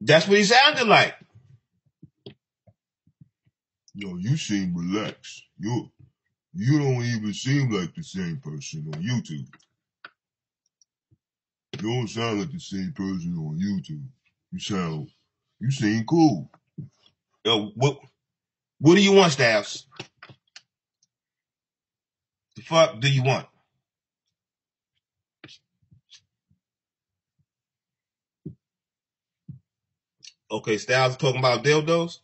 That's what he sounded like. Yo, you seem relaxed. You don't even seem like the same person on YouTube. You don't sound like the same person on YouTube. You seem cool. Yo, what do you want, Styles? The fuck do you want? Okay, Styles talking about dildos?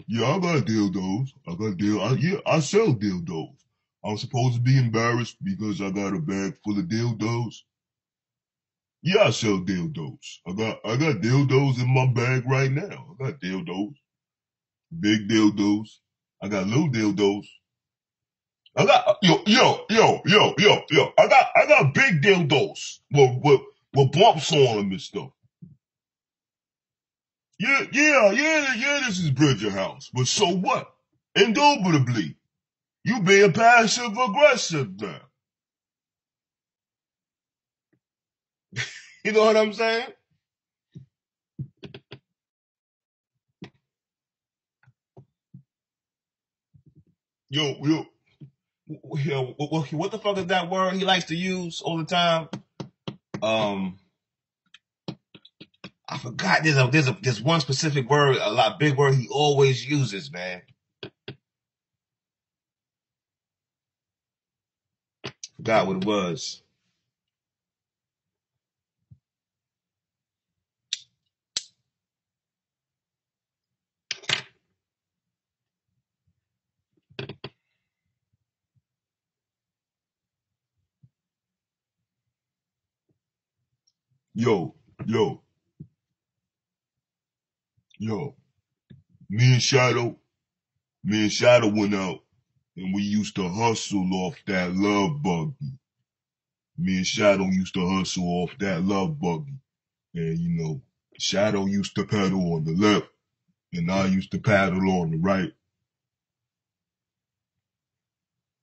Yeah, I got dildos. I sell dildos. I'm supposed to be embarrassed because I got a bag full of dildos. Yeah, I sell dildos. I got dildos in my bag right now. I got dildos. Big dildos. I got little dildos. I got yo. I got big dildos with bumps on them and stuff. Yeah. This is Bridger House, but so what? Indubitably, you being passive aggressive now. You know what I'm saying? Yo, what the fuck is that word he likes to use all the time? I forgot. There's one specific word, big word he always uses, man. Forgot what it was. Yo. Me and Shadow went out and we used to hustle off that love buggy. Me and Shadow used to hustle off that love buggy. And you know, Shadow used to pedal on the left and I used to paddle on the right.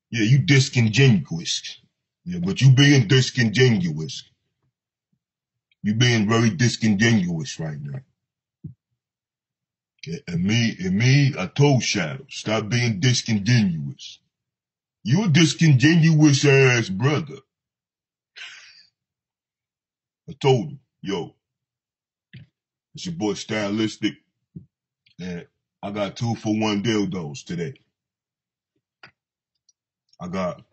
Yeah, you disingenuous. Yeah, but you being disingenuous. You being very disingenuous right now. Yeah, and me, I told Shadow, stop being disingenuous. You a disingenuous ass brother. I told him, yo, it's your boy Stylistic, and I got 2-for-1 dildos today. I got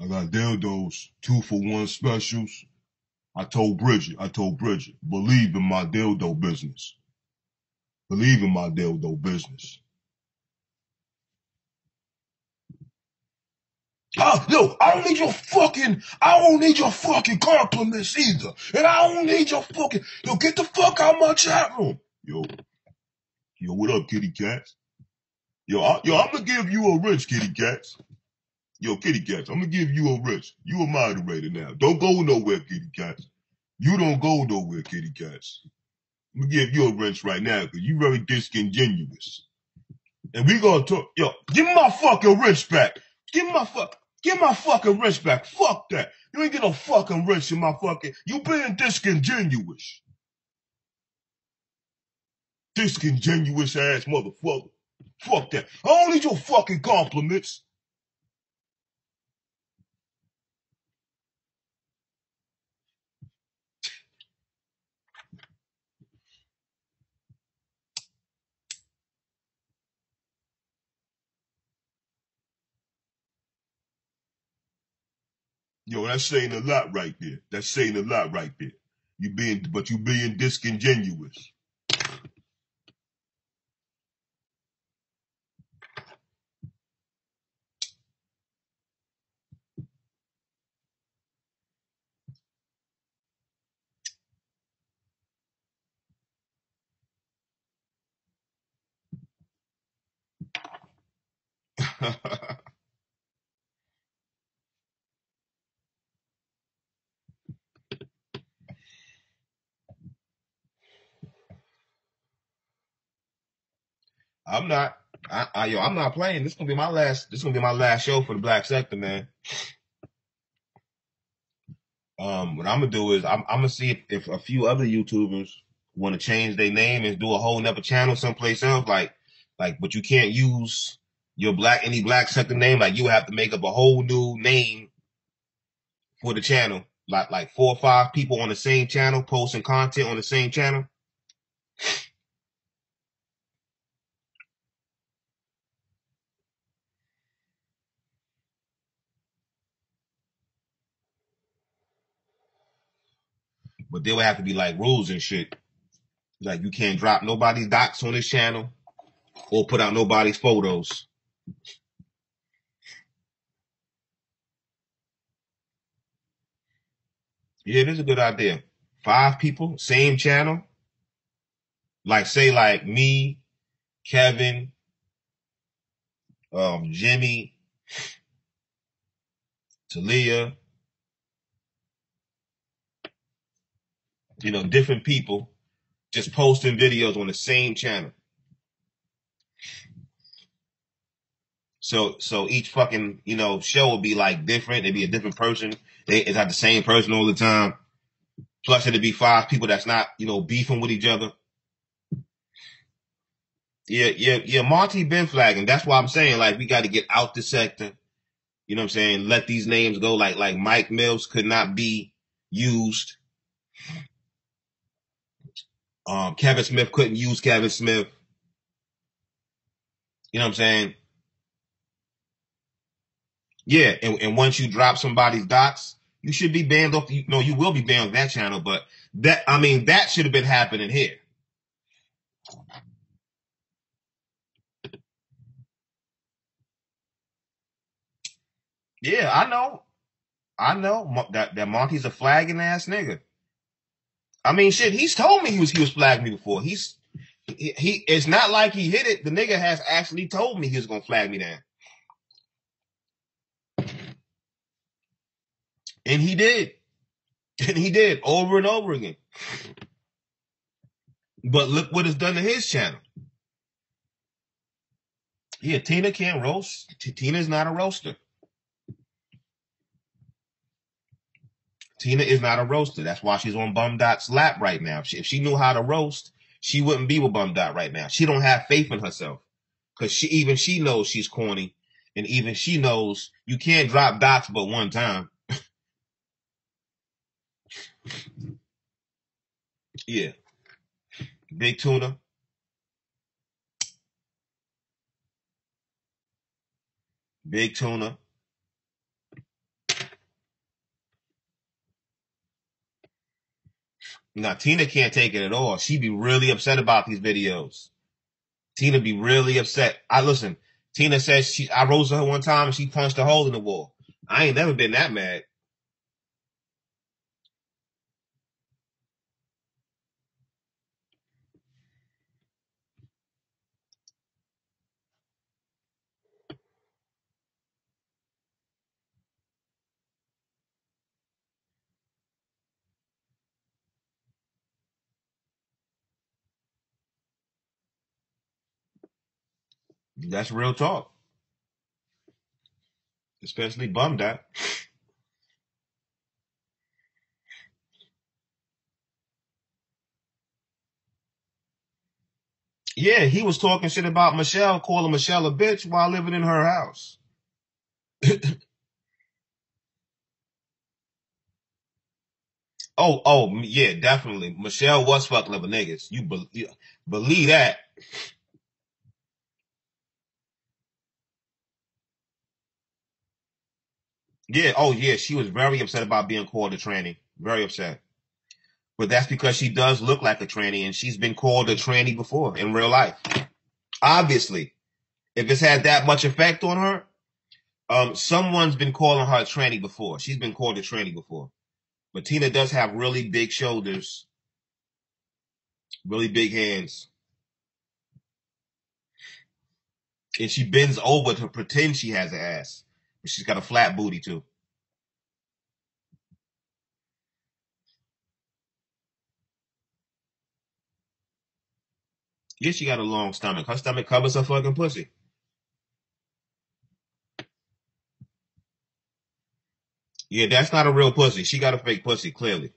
dildos, 2-for-1 specials. I told Bridget, believe in my dildo business. Believe in my dildo business. Yo, I don't need your fucking compliments either. And I don't need your fucking, yo, get the fuck out of my chat room. Yo, what up, kitty cats? Yo, I'm gonna give you a wrench, kitty cats. Yo, kitty cats, I'm gonna give you a wrench. You a moderator now. Don't go nowhere, kitty cats. You don't go nowhere, kitty cats. I'm gonna give you a wrench right now, cause you very disingenuous. And we gonna talk, yo, give me my fucking wrench back. Give my fucking wrench back. Fuck that. You ain't get no fucking wrench in my fucking, you being disingenuous. Disingenuous ass motherfucker. Fuck that. I don't need your fucking compliments. Yo, that's saying a lot right there. You being disingenuous. I'm not. I'm not playing. This is gonna be my last show for the Black Sector, man. What I'm gonna do is I'm gonna see if a few other YouTubers want to change their name and do a whole nother channel someplace else, but you can't use your any Black Sector name. Like you have to make up a whole new name for the channel. Like 4 or 5 people on the same channel posting content on the same channel. But there would have to be like rules and shit. Like you can't drop nobody's docs on this channel or put out nobody's photos. Yeah, it is a good idea. 5 people, same channel. Like say like me, Kevin, Jimmy, Talia, different people just posting videos on the same channel. So each fucking, show will be like different. It'd be a different person. It's not the same person all the time. Plus it'd be 5 people that's not, beefing with each other. Yeah, Monty been flagging. That's why I'm saying, like, we got to get out the sector. You know what I'm saying? Let these names go. Like Mike Millz could not be used. Kevin Smith couldn't use Kevin Smith. You know what I'm saying? Yeah, and once you drop somebody's docs, you should be banned off. You know, you will be banned off that channel. But that should have been happening here. Yeah, I know that Monty's a flagging ass nigga. I mean, shit, he's told me he was flagging me before. He it's not like he hit it. The nigga has actually told me he was gonna flag me down, and he did, and he did over and over again. But look what it's done to his channel. Yeah, Tina can't roast. Tina's not a roaster. Tina is not a roaster. That's why she's on Bum Dot's lap right now. If she knew how to roast, she wouldn't be with Bum Dot right now. She don't have faith in herself because she knows she's corny, and even she knows you can't drop dots but one time. Yeah, Big Tuna. Big Tuna. Now, Tina can't take it at all. She be really upset about these videos. Tina be really upset. Listen, Tina says I roasted her one time and she punched a hole in the wall. I ain't never been that mad. That's real talk. Especially Bum Dot. Yeah, he was talking shit about Michelle, calling Michelle a bitch while living in her house. Oh, yeah, definitely. Michelle was fucking other niggas. You believe that? Yeah. Oh, yeah. She was very upset about being called a tranny. Very upset. But that's because she does look like a tranny, and she's been called a tranny before in real life. Obviously, if it's had that much effect on her, someone's been calling her a tranny before. She's been called a tranny before. But Tina does have really big shoulders, really big hands, and she bends over to pretend she has an ass. But she's got a flat booty too. Yeah, she got a long stomach. Her stomach covers her fucking pussy. Yeah, that's not a real pussy. She got a fake pussy, clearly.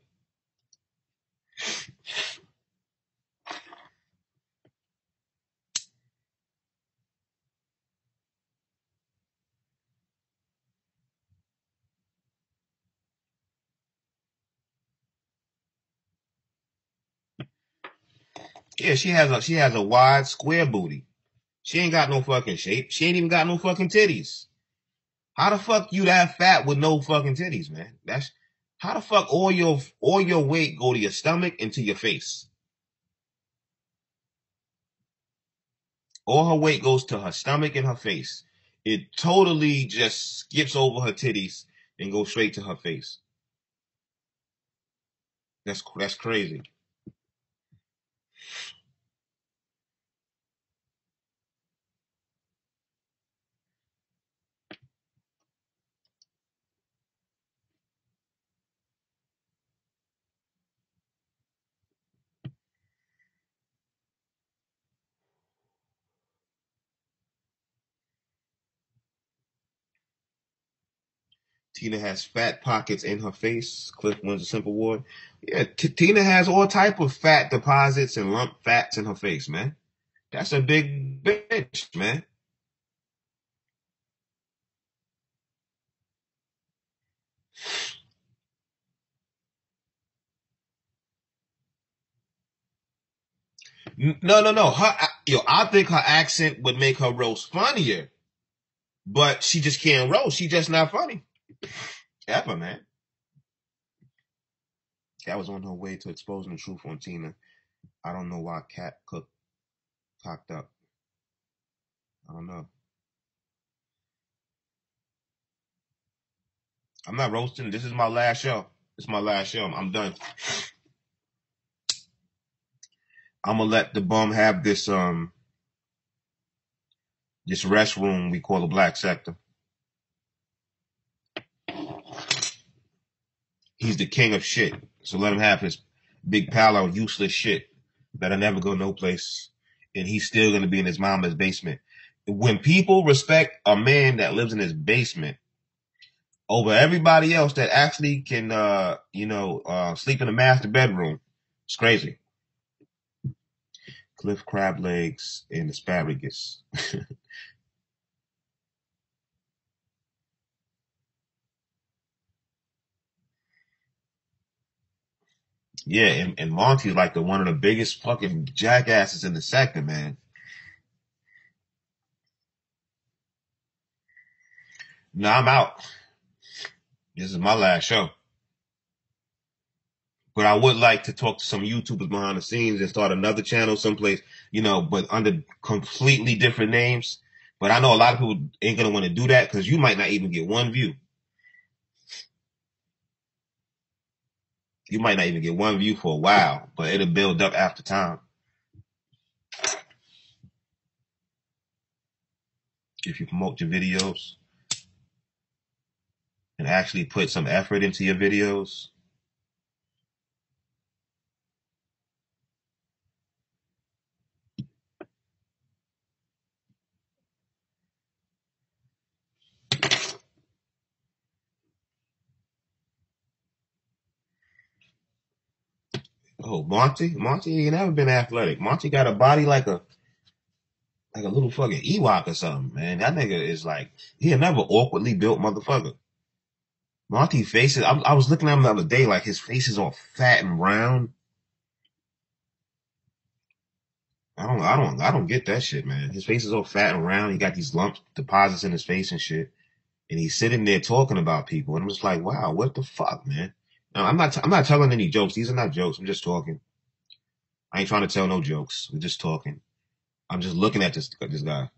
Yeah, she has a wide square booty. She ain't got no fucking shape. She ain't even got no fucking titties. How the fuck you that fat with no fucking titties, man? That's how the fuck all your weight go to your stomach and to your face. All her weight goes to her stomach and her face. It totally just skips over her titties and goes straight to her face. That's crazy. Tina has fat pockets in her face. Cliff wins a simple award. Yeah, Tina has all type of fat deposits and lump fats in her face, man. That's a big bitch, man. No. I think her accent would make her roast funnier. But she just can't roast. She just not funny. Ever, man. Cat was on her way to exposing the truth on Tina. I don't know why Cat cocked up. I don't know. I'm not roasting. This is my last show. This is my last show. I'm done. I'm gonna let the bum have this this restroom we call the black sector. He's the king of shit. So let him have his big pile of useless shit that'll never go no place. And he's still gonna be in his mama's basement. When people respect a man that lives in his basement over everybody else that actually can sleep in a master bedroom, it's crazy. Cliff crab legs and asparagus. Yeah, and Monty's like one of the biggest fucking jackasses in the sector, man. No, I'm out. This is my last show. But I would like to talk to some YouTubers behind the scenes and start another channel someplace, but under completely different names. But I know a lot of people ain't going to want to do that because you might not even get one view. You might not even get one view for a while, but it'll build up after time. If you promote your videos and actually put some effort into your videos. Oh, Monty ain't never been athletic. Monty got a body like a little fucking Ewok or something, man. That nigga is like, he another awkwardly built motherfucker. Monty faces, I was looking at him the other day, like his face is all fat and round. I don't get that shit, man. His face is all fat and round. He got these lumps, deposits in his face and shit. And he's sitting there talking about people. And I'm just like, wow, what the fuck, man? No, I'm not telling any jokes. These are not jokes. I'm just talking. I ain't trying to tell no jokes. We're just talking. I'm just looking at this guy.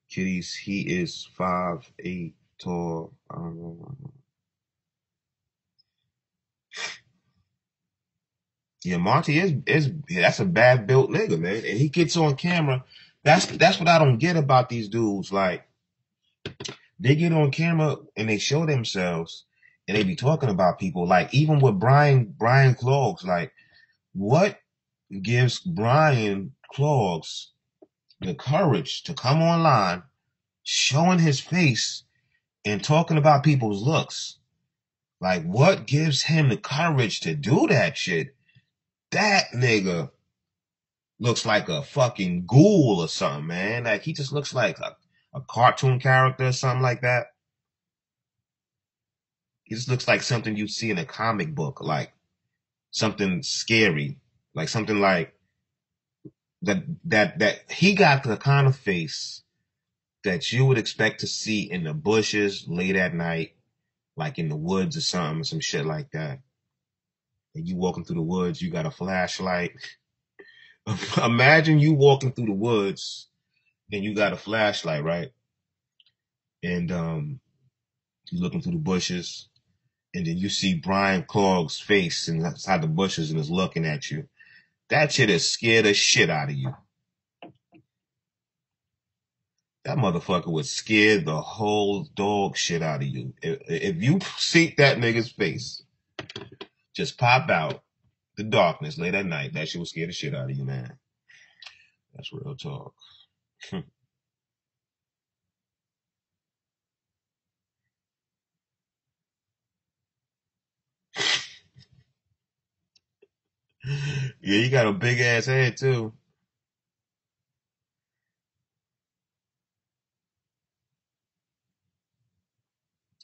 Kitties, he is 5'8" tall. Yeah, Monty is that's a bad built nigga, man. And he gets on camera. That's what I don't get about these dudes. Like, they get on camera and they show themselves and they be talking about people. Like, even with Brian Clogs, like, what gives Brian Clogs the courage to come online, showing his face and talking about people's looks? Like, what gives him the courage to do that shit? That nigga looks like a fucking ghoul or something, man. Like, he just looks like a cartoon character or something like that. He just looks like something you'd see in a comic book, like something scary, like something like that he got the kind of face that you would expect to see in the bushes late at night, like in the woods or something, some shit like that. And you walking through the woods, you got a flashlight. Imagine you walking through the woods and you got a flashlight, right? And you're looking through the bushes, and then you see Brian Clogg's face inside the bushes and is looking at you. That shit is scared the shit out of you. That motherfucker would scare the whole dog shit out of you. If you see that nigga's face just pop out the darkness late at night, that shit would scare the shit out of you, man. That's real talk. Yeah, you got a big ass head too.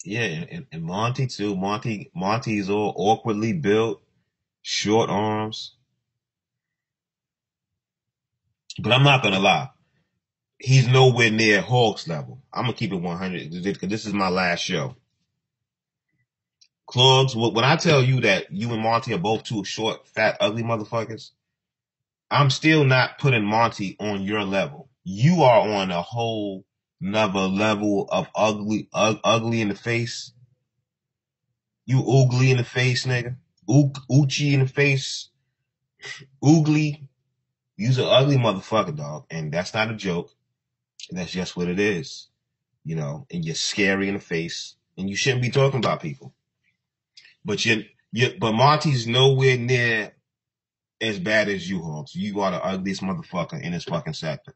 Yeah, and Monty too. Monty's all awkwardly built, short arms. But I'm not gonna lie. He's nowhere near Hawk's level. I'm gonna keep it 100 because this is my last show. Clogs, when I tell you that you and Monty are both two short, fat, ugly motherfuckers, I'm still not putting Monty on your level. You are on a whole another level of ugly in the face. You oogly in the face, nigga. Oochie in the face. Oogly. You's an ugly motherfucker, dog. And that's not a joke. That's just what it is. You know, and you're scary in the face. And you shouldn't be talking about people. But but Monty's nowhere near as bad as you, Hawks. You are the ugliest motherfucker in this fucking sector.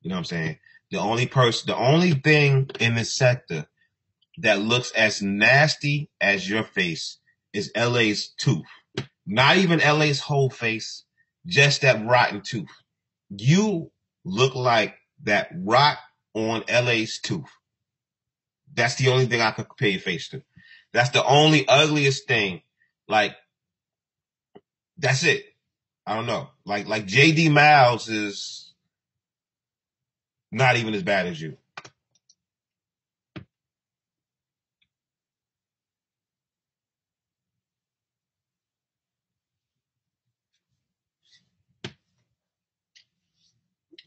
You know what I'm saying? The only thing in this sector that looks as nasty as your face is LA's tooth. Not even LA's whole face, just that rotten tooth. You look like that rot on LA's tooth. That's the only thing I could compare your face to. That's the only ugliest thing. Like, that's it. I don't know. Like JD Millz is not even as bad as you.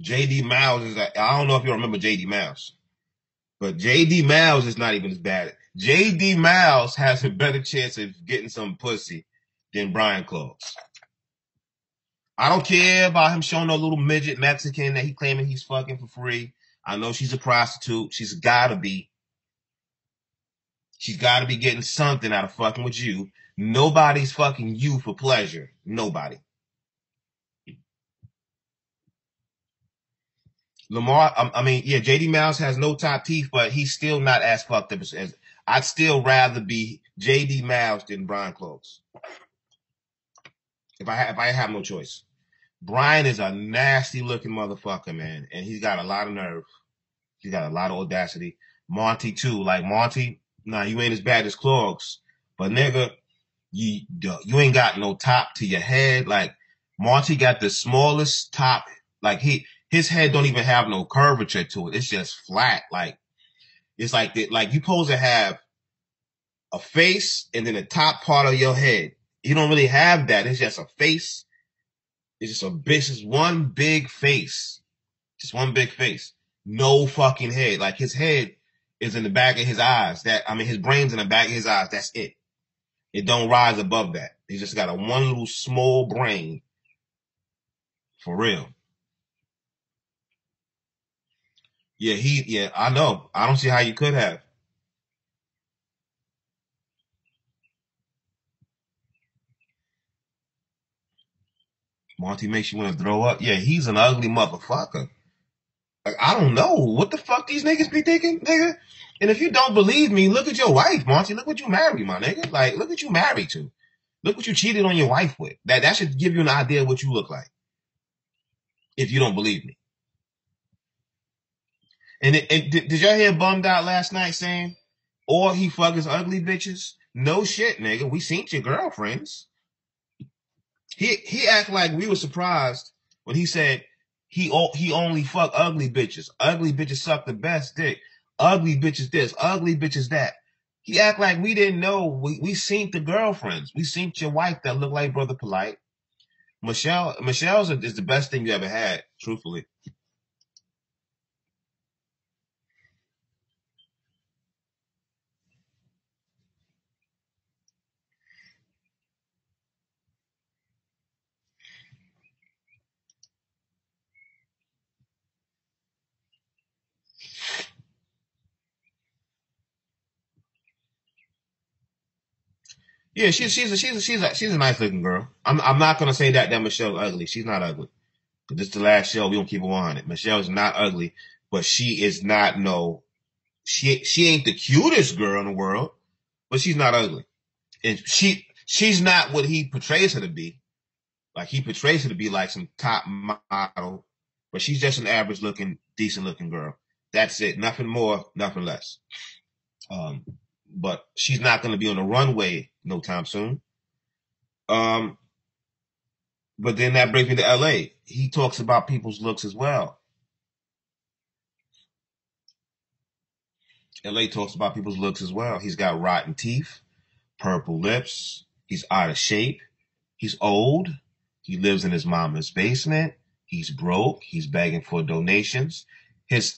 JD Millz is, I don't know if you remember JD Millz, but JD Millz is not even as bad. JD Millz has a better chance of getting some pussy than Brian Clogs. I don't care about him showing no little midget Mexican that he claiming he's fucking for free. I know she's a prostitute. She's gotta be getting something out of fucking with you. Nobody's fucking you for pleasure. Nobody. Lamar, JD Millz has no top teeth, but he's still not as fucked up as I'd still rather be JD Millz than Brian Clogs. If I have no choice. Brian is a nasty looking motherfucker, man, and he's got a lot of nerve. He's got a lot of audacity. Monty too, like Monty. Nah, you ain't as bad as Clogs, but nigga, you ain't got no top to your head. Like Monty got the smallest top. Like his head don't even have no curvature to it. It's just flat. Like it's like you supposed to have a face and then the top part of your head. You don't really have that. It's just a face. It's just one big face. Just one big face. No fucking head. Like his head is in the back of his eyes. His brain's in the back of his eyes. That's it. It don't rise above that. He just got one little small brain. For real. Yeah, I know. I don't see how you could have. Monty makes you want to throw up. Yeah, he's an ugly motherfucker. Like, I don't know. What the fuck these niggas be thinking, nigga? And if you don't believe me, look at your wife, Monty. Look what you married, my nigga. Like, look what you married to. Look what you cheated on your wife with. That should give you an idea of what you look like. If you don't believe me. And did y'all hear Bummed Out last night saying, or he fuck his ugly bitches? No shit, nigga. We seen your girlfriends. He act like we were surprised when he said he only fuck ugly bitches. Ugly bitches suck the best dick. Ugly bitches this. Ugly bitches that. He act like we didn't know. We seen the girlfriends. We seen your wife that look like Brother Polite. Michelle's is the best thing you ever had, truthfully. Yeah, she's a nice looking girl. I'm not gonna say that Michelle's ugly. She's not ugly. But this is the last show. We don't keep it 100. Michelle's not ugly, but she is not she ain't the cutest girl in the world, but she's not ugly. And she's not what he portrays her to be. Like he portrays her to be like some top model, but she's just an average looking, decent looking girl. That's it. Nothing more, nothing less. But she's not going to be on the runway no time soon. But then that brings me to LA. he talks about people's looks as well. LA talks about people's looks as well. He's got rotten teeth, purple lips. He's out of shape. He's old. He lives in his mama's basement. He's broke. He's begging for donations. His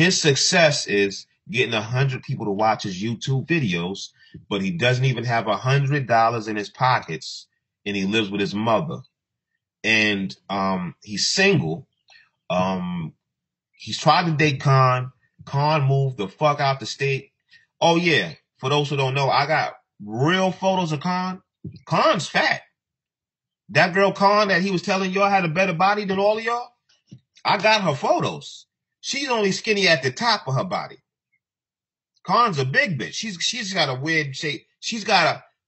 success is getting 100 people to watch his YouTube videos, but he doesn't even have $100 in his pockets, and he lives with his mother. And he's single. He's tried to date Khan. Khan moved the fuck out the state. Oh yeah, for those who don't know, I got real photos of Khan. Khan's fat. That girl Khan that he was telling y'all had a better body than all of y'all, I got her photos. She's only skinny at the top of her body. Khan's a big bitch. She's got a weird shape.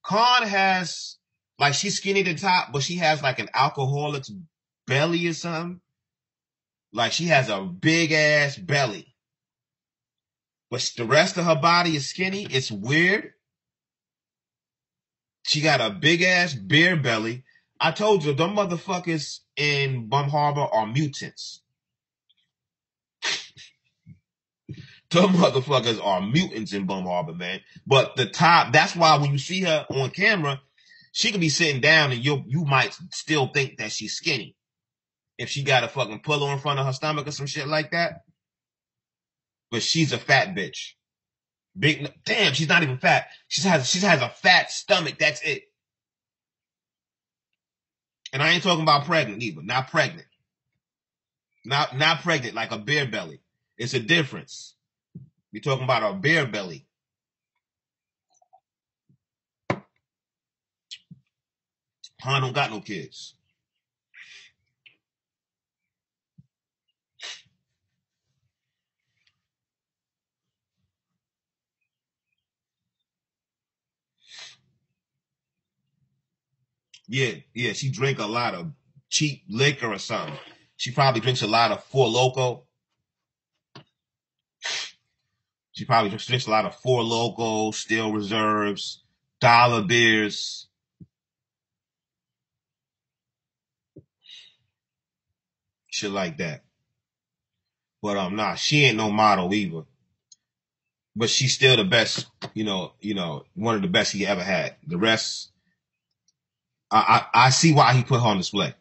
Khan has, like, she's skinny at the top, but she has like an alcoholic's belly or something. Like, she has a big ass belly. But the rest of her body is skinny. It's weird. She got a big ass beer belly. I told you, them motherfuckers in Bum Harbor are mutants. Them motherfuckers are mutants in Bum Harbor, man. But the top, that's why when you see her on camera, she could be sitting down and you might still think that she's skinny. If she got a fucking pillow in front of her stomach or some shit like that. But she's a fat bitch. Damn, she's not even fat. She has a fat stomach. That's it. And I ain't talking about pregnant either. Not pregnant. Not pregnant like a beer belly. It's a difference. We're talking about a beer belly. Han don't got no kids. Yeah, she drink a lot of cheap liquor or something. She probably drinks a lot of Four Loko. She probably drinks a lot of Four Loko, Steel Reserves, dollar beers. Shit like that. But nah, she ain't no model either. But she's still the best, one of the best he ever had. The rest, I see why he put her on display.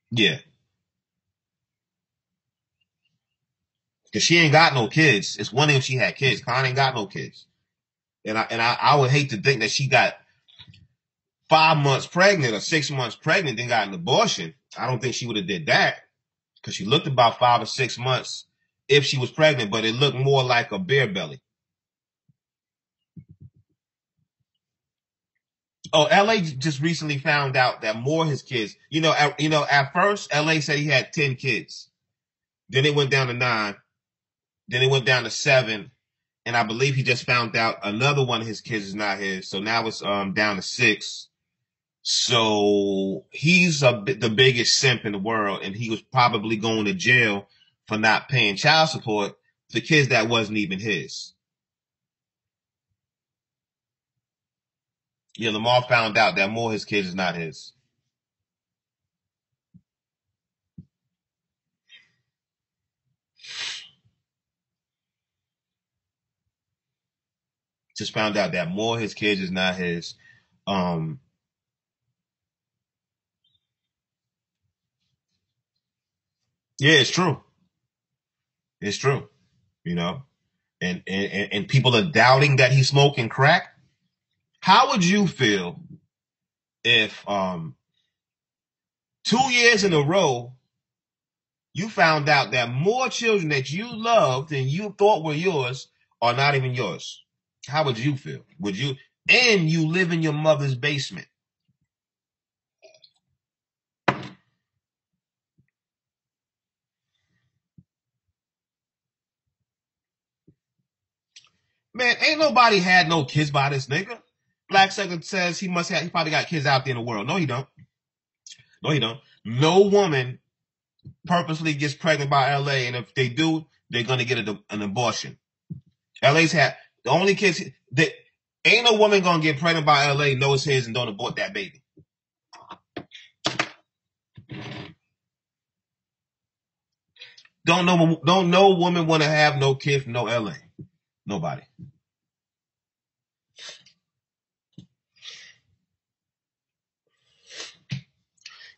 Yeah. Cause she ain't got no kids. It's one thing if she had kids. Khan ain't got no kids. And I would hate to think that she got 5 months pregnant or 6 months pregnant, then got an abortion. I don't think she would have did that. Cause she looked about 5 or 6 months if she was pregnant, but it looked more like a beer belly. Oh, LA just recently found out that more of his kids, at first LA said he had 10 kids. Then it went down to 9. Then it went down to 7. And I believe he just found out another one of his kids is not his. So now it's down to 6. So he's the biggest simp in the world. And he was probably going to jail for not paying child support for kids that wasn't even his. Yeah, Lamar found out that more of his kids is not his. Just found out that more of his kids is not his. Yeah, it's true. It's true. And people are doubting that he's smoking crack. How would you feel if 2 years in a row you found out that more children that you loved and you thought were yours are not even yours? How would you feel? And you live in your mother's basement? Man, ain't nobody had no kids by this nigga. Black Second says he probably got kids out there in the world. No, he don't. No woman purposely gets pregnant by LA, and if they do, they're gonna get an abortion. LA's had the only kids that ain't no woman gonna get pregnant by LA, know it's his, and don't abort that baby. Don't no woman want to have no kid from no LA. Nobody.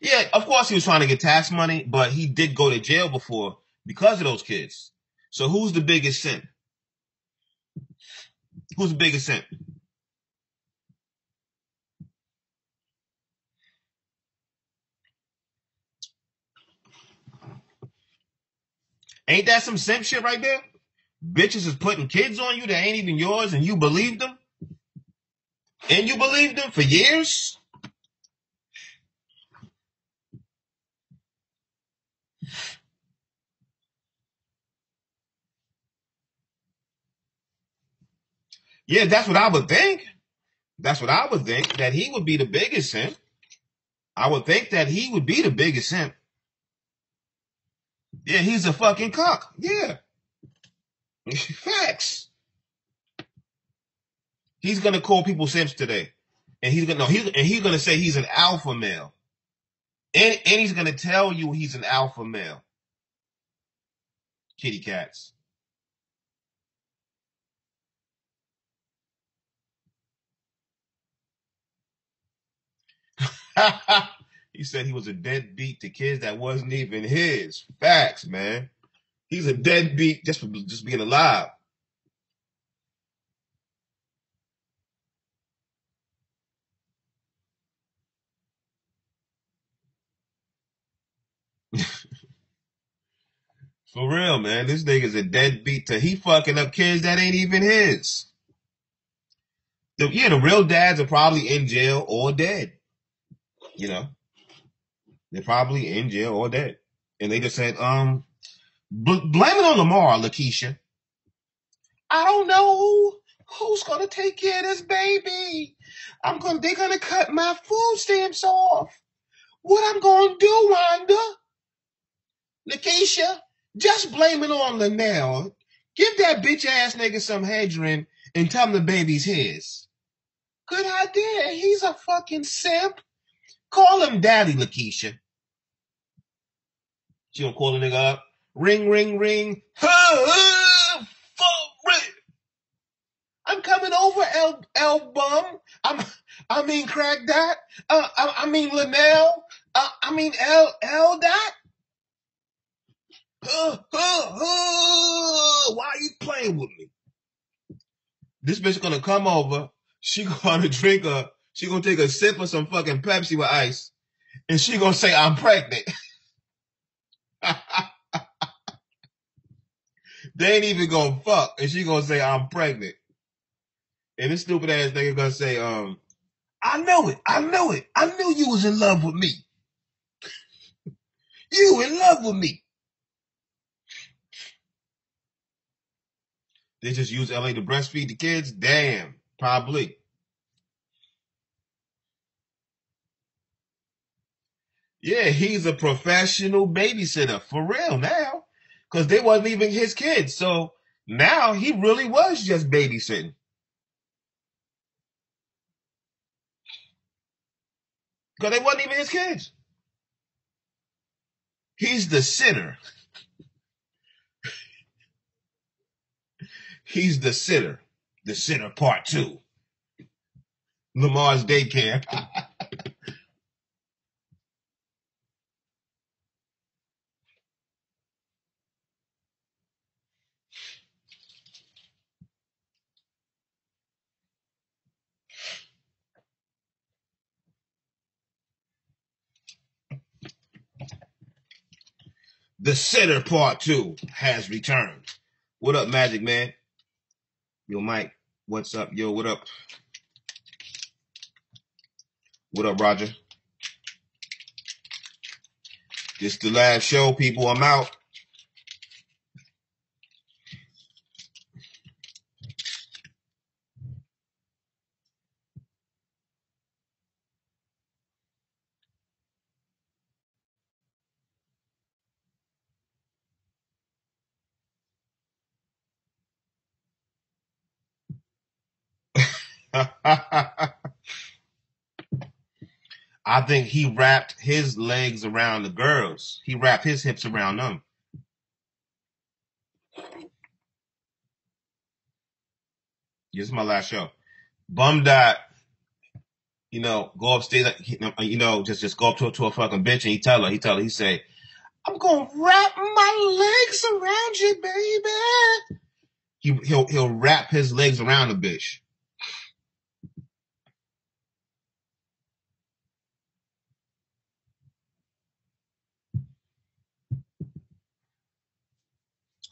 Yeah, of course he was trying to get tax money, but he did go to jail before because of those kids. So who's the biggest simp? Who's the biggest simp? Ain't that some simp shit right there? Bitches is putting kids on you that ain't even yours and you believed them? And you believed them for years? Yeah, that's what I would think. That's what I would think, that he would be the biggest simp. I would think that he would be the biggest simp. Yeah, he's a fucking cuck. Yeah. Facts. He's gonna call people simps today. And he's gonna say he's an alpha male. And he's gonna tell you he's an alpha male. Kitty cats. He said he was a deadbeat to kids that wasn't even his. Facts, man. He's a deadbeat just for just being alive. For real, man. This nigga's a deadbeat to he fucking up kids that ain't even his. The real dads are probably in jail or dead. You know, they're probably in jail or dead. And they just said, blame it on Lamar, Lakeisha. I don't know who's gonna take care of this baby. They're gonna cut my food stamps off. What I'm gonna do, Wanda? Lakeisha, just blame it on Linnell. Give that bitch ass nigga some hedgerin and tell him the baby's his. Good idea. He's a fucking simp. Call him daddy, Lakeisha. She gonna call the nigga up. Ring, ring, ring. I'm coming over, L bum. I mean crack dot. I mean Linnell. I mean L dot. Why are you playing with me? This bitch gonna come over. She gonna take a sip of some fucking Pepsi with ice, and she gonna say I'm pregnant. They ain't even gonna fuck, and she gonna say I'm pregnant. And this stupid ass nigga gonna say, I know it. I knew you was in love with me. You in love with me. They just use LA to breastfeed the kids? Damn, probably. Yeah, he's a professional babysitter. For real now. Because they wasn't even his kids. So now he really was just babysitting. Because they wasn't even his kids. He's the sitter. He's the sitter. The sitter part 2. Lamar's daycare. The sitter part 2 has returned. What up, Magic Man? Yo, Mike. What's up? Yo, what up? What up, Roger? This the last show, people. I'm out. I think he wrapped his legs around the girls. He wrapped his hips around them. This is my last show. Bum dot, go upstairs, just go up to a fucking bitch and he tell her, he say, I'm gonna wrap my legs around you, baby. He'll wrap his legs around the bitch.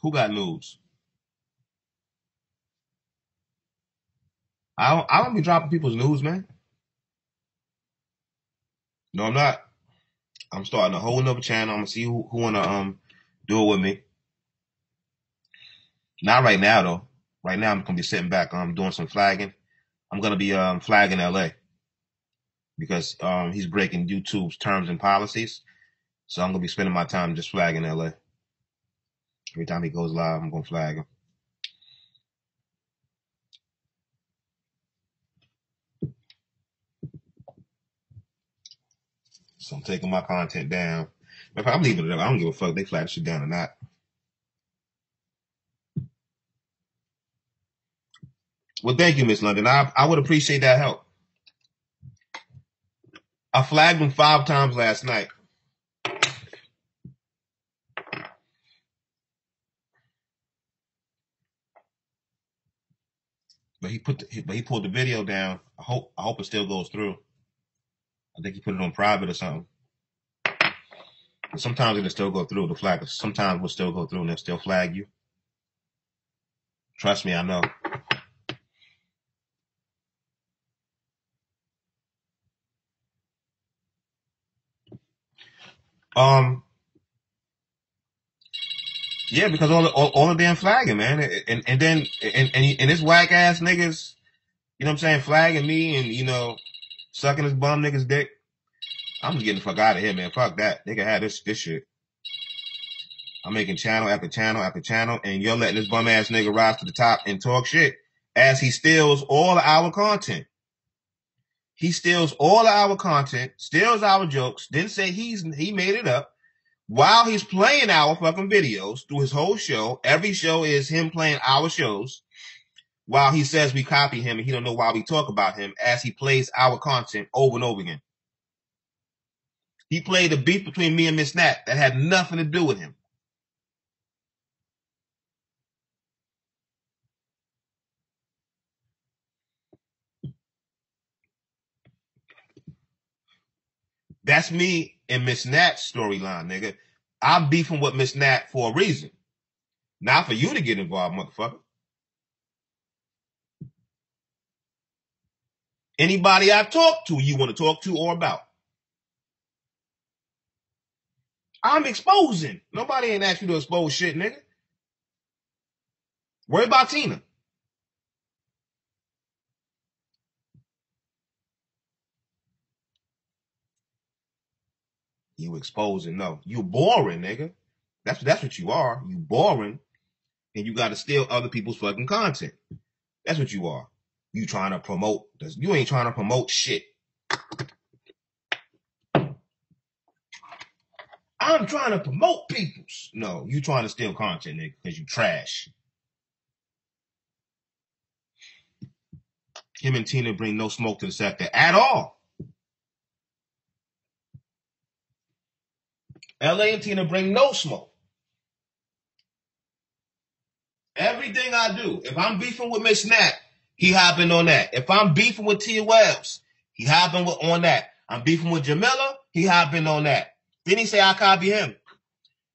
Who got news? I don't be dropping people's news, man. No, I'm not. I'm starting a whole nother channel. I'm gonna see who wanna do it with me. Not right now though. Right now I'm gonna be sitting back. Doing some flagging. I'm gonna be flagging LA because he's breaking YouTube's terms and policies. So I'm gonna be spending my time just flagging LA. Every time he goes live, I'm gonna flag him. So I'm taking my content down. I'm leaving it up. I don't give a fuck if they flag shit down or not. Well, thank you, Miss London. I would appreciate that help. I flagged him 5 times last night. But he pulled the video down. I hope it still goes through. I think he put it on private or something. But sometimes it'll still go through the flag. Sometimes we'll still go through and they'll still flag you. Trust me, I know. Yeah, because all the damn flagging, man, and then this whack ass niggas, you know what I'm saying, flagging me and sucking his bum niggas dick. I'm just getting the fuck out of here, man. Fuck that. They can have this shit. I'm making channel after channel after channel, and you're letting this bum ass nigga rise to the top and talk shit as he steals all of our content. He steals all of our content, steals our jokes, then say he made it up. While he's playing our fucking videos through his whole show, every show is him playing our shows. While he says we copy him and he don't know why we talk about him as he plays our content over and over again. He played a beef between me and Miss Nat that had nothing to do with him. That's me and Miss Nat's storyline, nigga. I'm beefing with Miss Nat for a reason. Not for you to get involved, motherfucker. Anybody I talk to, you want to talk to or about. I'm exposing. Nobody ain't asked you to expose shit, nigga. Worry about Tina. You exposing, no. You boring, nigga. That's what you are. You boring, and you got to steal other people's fucking content. That's what you are. You trying to promote. You ain't trying to promote shit. I'm trying to promote people's. No, you trying to steal content, nigga, because you trash. Him and Tina bring no smoke to the sector at all. LA and Tina bring no smoke. Everything I do, if I'm beefing with Miss Nat, he hopping on that. If I'm beefing with Tia Wells, he hopping on that. I'm beefing with Jamila, he hopping on that. Then he say I copy him.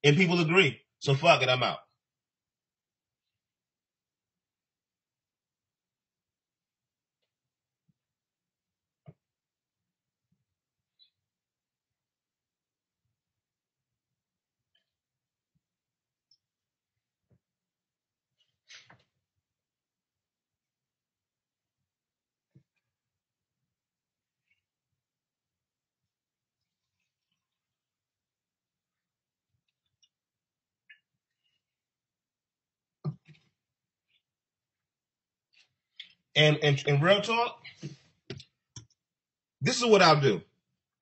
And people agree. So fuck it, I'm out. And real talk, this is what I'll do.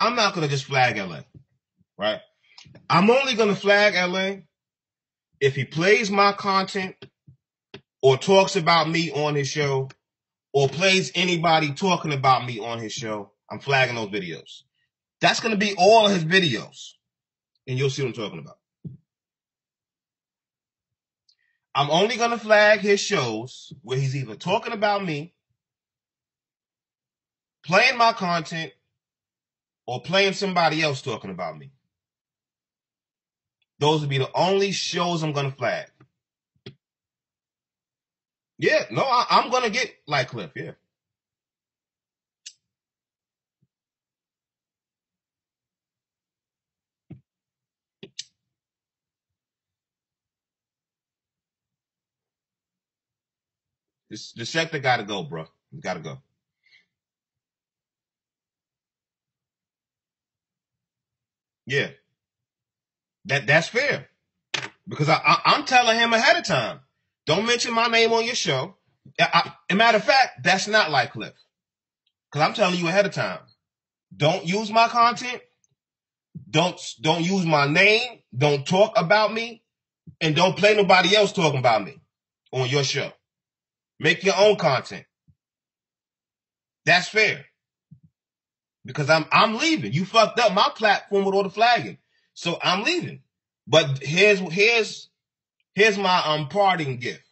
I'm not going to just flag LA, right? I'm only going to flag LA if he plays my content or talks about me on his show or plays anybody talking about me on his show, I'm flagging those videos. That's going to be all of his videos. And you'll see what I'm talking about. I'm only going to flag his shows where he's either talking about me, playing my content, or playing somebody else talking about me. Those would be the only shows I'm going to flag. Yeah, no, I'm going to get like Cliff, yeah. The sector got to go, bro. Got to go. Yeah. That's fair. Because I'm telling him ahead of time, don't mention my name on your show. As a matter of fact, that's not like Cliff. Because I'm telling you ahead of time, don't use my content. Don't use my name. Don't talk about me. And don't play nobody else talking about me on your show. Make your own content. That's fair. Because I'm leaving. You fucked up my platform with all the flagging. So I'm leaving. But here's my parting gift.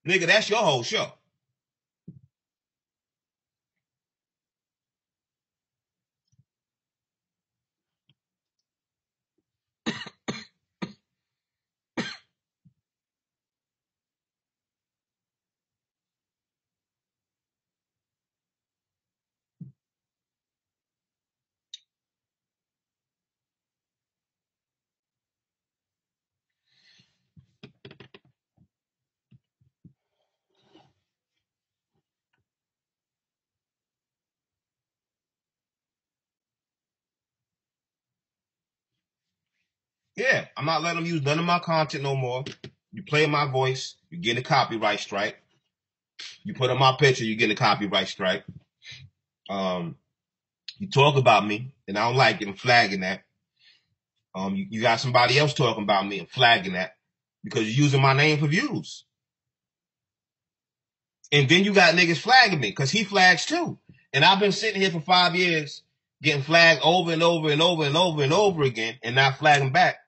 Nigga, that's your whole show. Yeah, I'm not letting them use none of my content no more. You play my voice, you're getting a copyright strike. You put on my picture, you're getting a copyright strike. You talk about me, and I don't like it, I'm flagging that. You got somebody else talking about me and flagging that because you're using my name for views. And then you got niggas flagging me because he flags too. And I've been sitting here for 5 years getting flagged over and over and over and over and over again and not flagging back.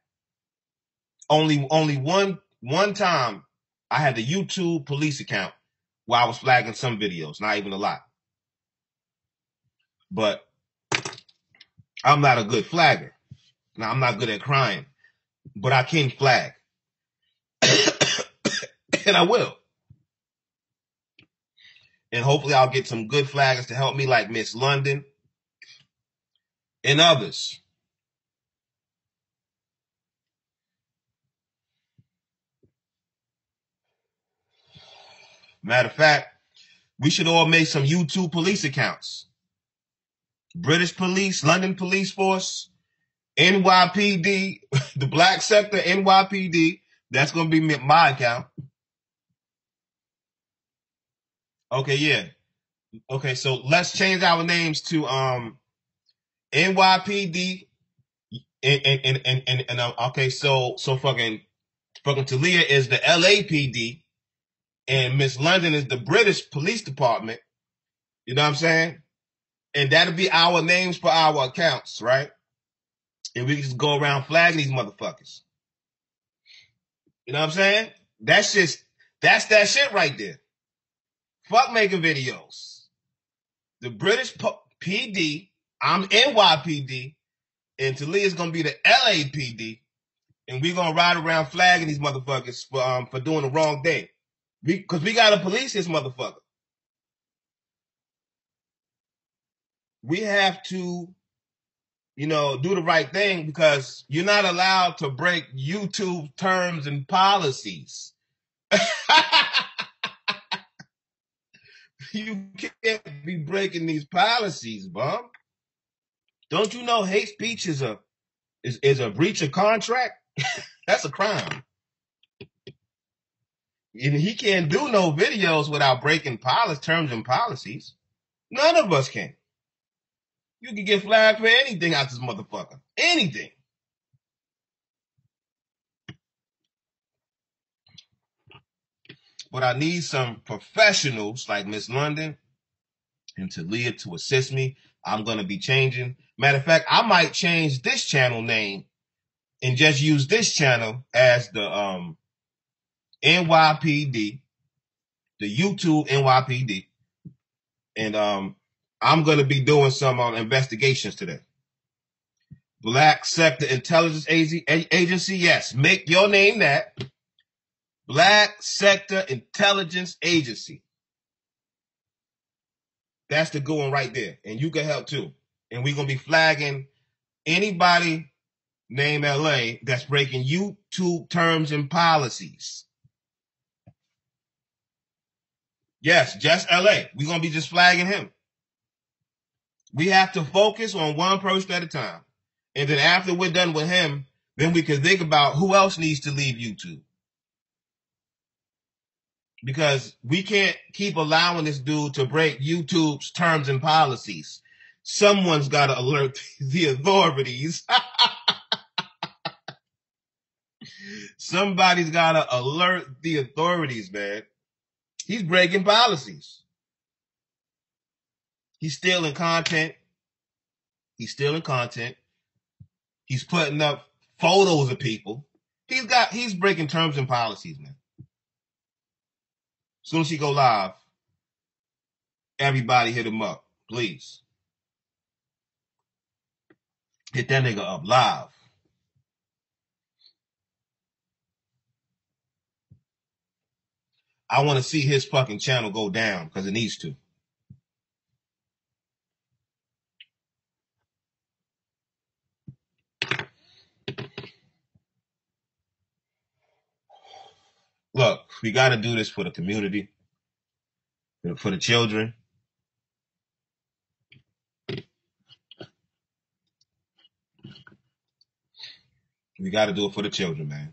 Only one time I had the YouTube police account where I was flagging some videos, not even a lot. But I'm not a good flagger. Now, I'm not good at crying, but I can flag. And I will. And hopefully I'll get some good flaggers to help me like Miss London and others. Matter of fact, we should all make some YouTube police accounts. British Police, London Police Force, NYPD, the Black Sector, NYPD. That's going to be my account. Okay, yeah. Okay, so let's change our names to NYPD and okay, so fucking Talia is the LAPD and Miss London is the British Police Department. You know what I'm saying? And that'll be our names for our accounts, right? And we can just go around flagging these motherfuckers. You know what I'm saying? That's that shit right there. Fuck making videos. The British PD, I'm NYPD, and Talia's gonna be the LAPD, and we're gonna ride around flagging these motherfuckers for doing the wrong thing. Because we gotta police this motherfucker. We have to, do the right thing because you're not allowed to break YouTube terms and policies. You can't be breaking these policies, bum. Don't you know hate speech is a breach of contract? That's a crime. And he can't do no videos without breaking terms and policies. None of us can. You can get flagged for anything out this motherfucker. Anything. but I need some professionals like Miss London and Talia to assist me. I'm going to be changing. Matter of fact, I might change this channel name and just use this channel as the NYPD, the YouTube NYPD. And I'm going to be doing some investigations today. Black Sector Intelligence Agency, yes. Make your name that. Black Sector Intelligence Agency. That's the good one right there. And you can help too. And we're going to be flagging anybody named LA that's breaking YouTube terms and policies. Yes, just LA. We're going to be just flagging him. We have to focus on one person at a time. And then after we're done with him, then we can think about who else needs to leave YouTube. Because we can't keep allowing this dude to break YouTube's terms and policies. Someone's got to alert the authorities. Somebody's got to alert the authorities, man. He's breaking policies. He's stealing content. He's putting up photos of people. He's breaking terms and policies, man. As soon as he go live, everybody hit him up, please. Hit that nigga up live. I want to see his fucking channel go down because it needs to. Look, we got to do this for the community, for the children. We got to do it for the children, man.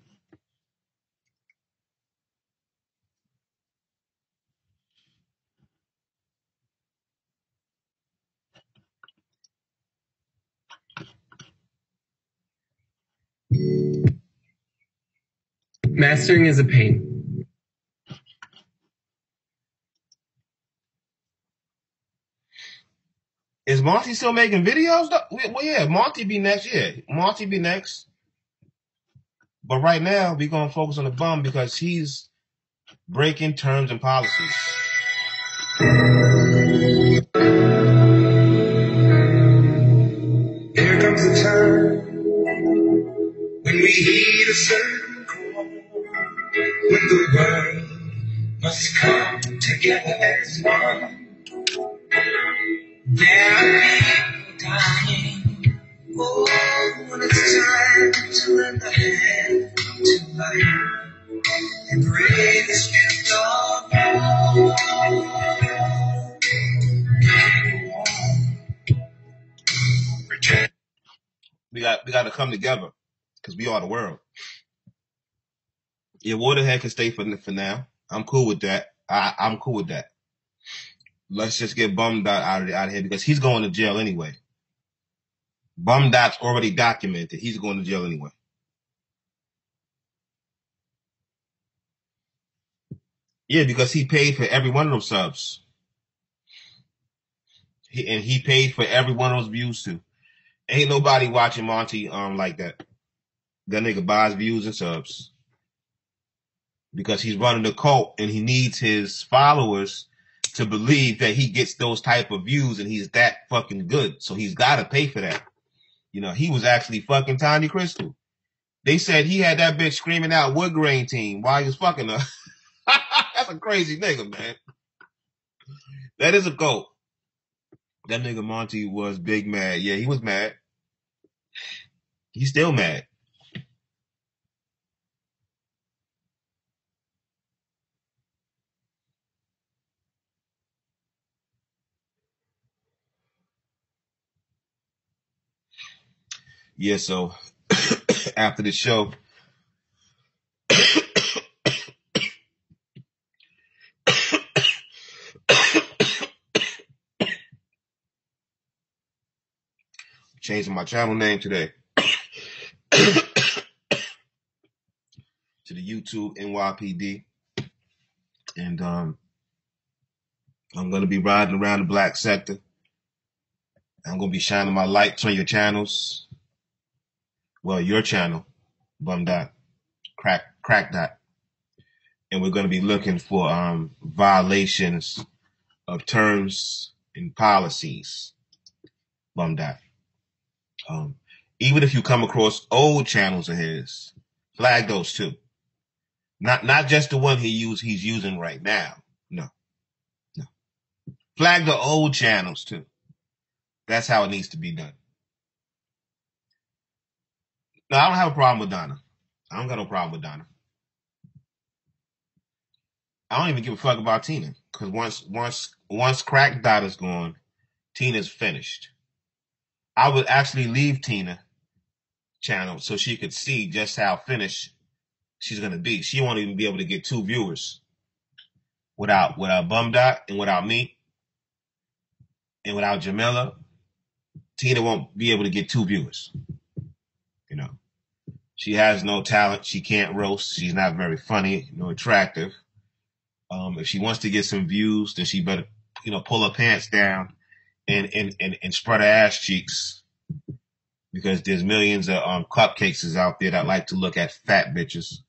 Mastering is a pain. Is Monty still making videos? Well, yeah, Monty be next. Yeah, Monty be next. But right now, we're going to focus on the bum because he's breaking terms and policies. There comes a time when we heed a certain call, when the world must come together as one. There are people dying. Oh, when it's time to lend a hand to life and bring this gift of love. We got to come together because we are the world. Yeah, Waterhead can stay for now. I'm cool with that. I'm cool with that. Let's just get Bum Dot out of here because he's going to jail anyway. Bum Dot's already documented. He's going to jail anyway. Yeah, because he paid for every one of those subs. He paid for every one of those views too. Ain't nobody watching Monty like that. That nigga buys views and subs. Because he's running a cult and he needs his followers to believe that he gets those type of views and he's that fucking good. So he's got to pay for that. You know, he was actually fucking Tiny Crystal. They said he had that bitch screaming out Wood Grain Team while he was fucking her. That's a crazy nigga, man. That is a cult. That nigga Monty was big mad. Yeah, he was mad. He's still mad. Yeah, so after the show, changing my channel name today to the YouTube NYPD. And I'm going to be riding around the black sector. I'm going to be shining my lights on your channels. Well, your channel, Bum Dot, Crack Dot. And we're going to be looking for violations of terms and policies, Bum Dot. Even if you come across old channels of his, flag those too. Not just the one he's using right now. No. Flag the old channels too. That's how it needs to be done. No, I don't have a problem with Donna. I don't got no problem with Donna. I don't even give a fuck about Tina. Because once Crack Dot is gone, Tina's finished. I would actually leave Tina channel so she could see just how finished she's gonna be. She won't even be able to get 2 viewers without Bum Dot and without me and without Jamila. Tina won't be able to get 2 viewers. You know, she has no talent. She can't roast. She's not very funny, nor attractive. If she wants to get some views, then she better, pull her pants down and spread her ass cheeks, because there's millions of cupcakes out there that like to look at fat bitches.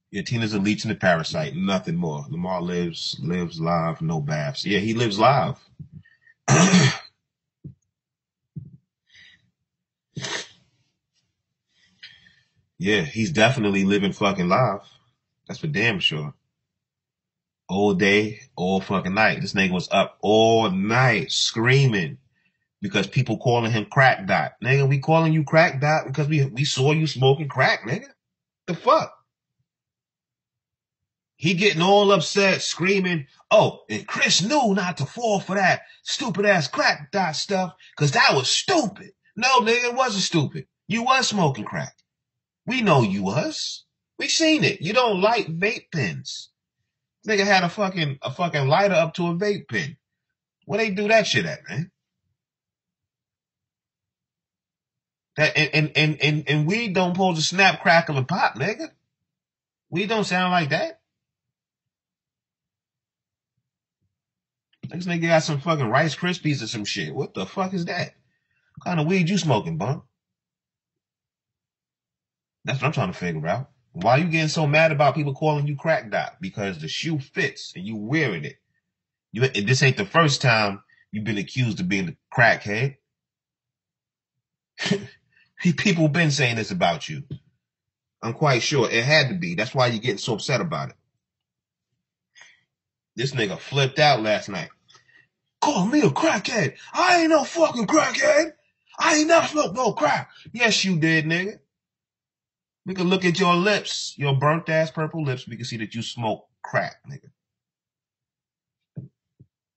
Yeah, Tina's a leech and a parasite, nothing more. Lamar lives live, no baths. Yeah, he lives live. Yeah, he's definitely living fucking live. That's for damn sure. All day, all fucking night. This nigga was up all night screaming because people calling him Crack Dot. Nigga, we calling you Crack Dot because we saw you smoking crack, nigga. The fuck? He getting all upset, screaming, oh, and Chris knew not to fall for that stupid ass Crack Dot stuff because that was stupid. No, nigga, it wasn't stupid. You was smoking crack. We know you was. We seen it. You don't light vape pens. Nigga had a fucking lighter up to a vape pen. Where they do that shit at, man? That and weed don't pose a snap, crackle, and pop, nigga. We don't sound like that. This nigga got some fucking Rice Krispies or some shit. What the fuck is that? What kind of weed you smoking, bum? That's what I'm trying to figure out. Why you getting so mad about people calling you Crack Dot? Because the shoe fits and you wearing it. This ain't the first time you've been accused of being a crackhead. People been saying this about you. I'm quite sure it had to be. That's why you're getting so upset about it. This nigga flipped out last night. Call me a crackhead. I ain't no fucking crackhead. I ain't never smoked no crack. Yes, you did, nigga. We can look at your lips, your burnt ass purple lips. We can see that you smoke crack, nigga.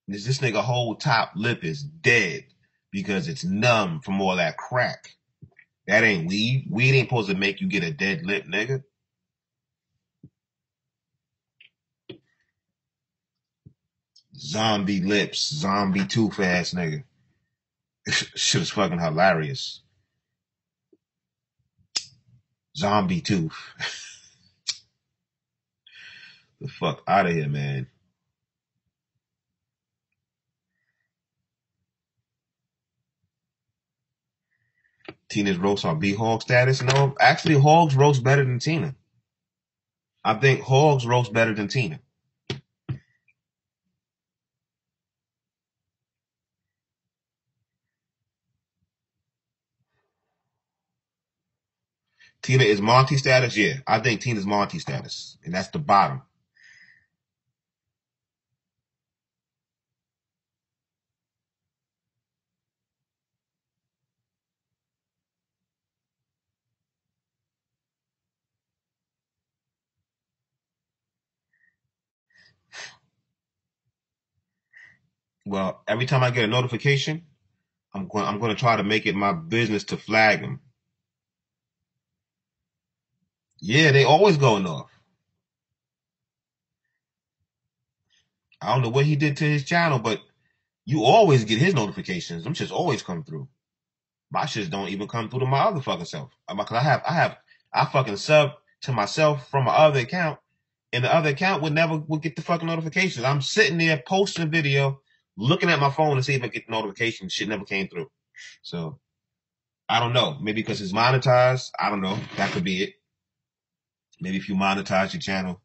This nigga whole top lip is dead because it's numb from all that crack. That ain't weed. Weed ain't supposed to make you get a dead lip, nigga. Zombie lips, zombie tooth ass nigga. Shit is fucking hilarious. Zombie tooth. The fuck out of here, man. Tina's roast on B-Hog status? No, actually, Hogs roast better than Tina. I think Hogs roast better than Tina. Tina is Monty status? Yeah, I think Tina's Monty status. And that's the bottom. Well, every time I get a notification, I'm going to try to make it my business to flag them. Yeah, they always going off. I don't know what he did to his channel, but you always get his notifications. Them shits always come through. My shits don't even come through to my other fucking self. Because I I fucking sub to myself from my other account, and the other account would get the fucking notifications. I'm sitting there posting a video, looking at my phone to see if I get the notification. Shit never came through. So I don't know. Maybe because it's monetized. I don't know. That could be it. Maybe if you monetize your channel,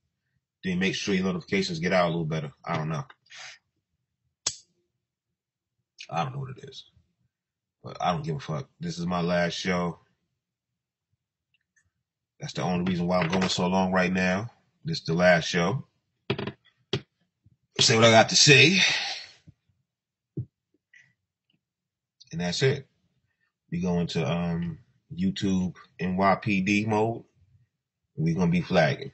then make sure your notifications get out a little better. I don't know. I don't know what it is. But I don't give a fuck. This is my last show. That's the only reason why I'm going so long right now. This is the last show. Say what I got to say. And that's it. We go into YouTube NYPD mode. We're going to be flagging.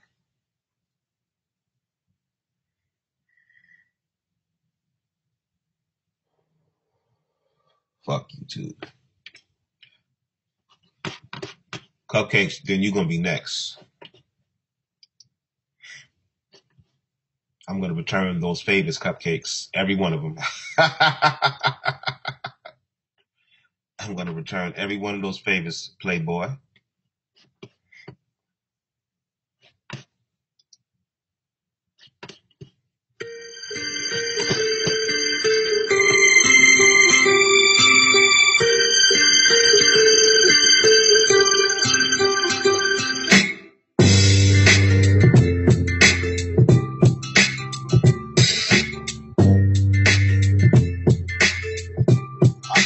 Fuck YouTube. Cupcakes, then you're going to be next. I'm going to return those favors cupcakes. Every one of them. I'm going to return every one of those favors, Playboy.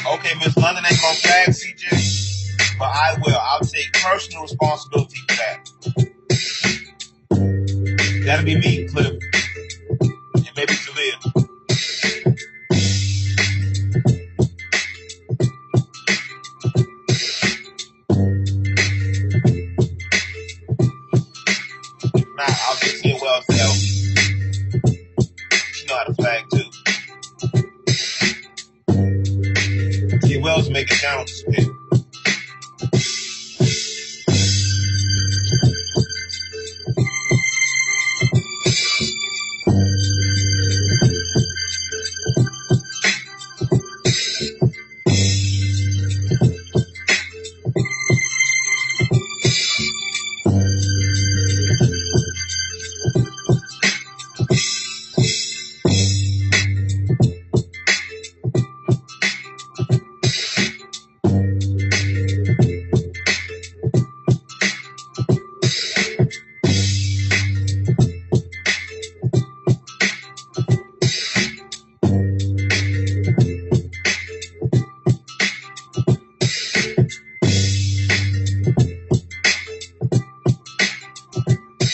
Okay, Miss London ain't gonna flag CJ, but I will. I'll take personal responsibility for that. That'll be me, Cliff. And maybe Talia. If not, I'll get Tia Wells to help me. She know how to flag too. Tia Wells make it down disappear.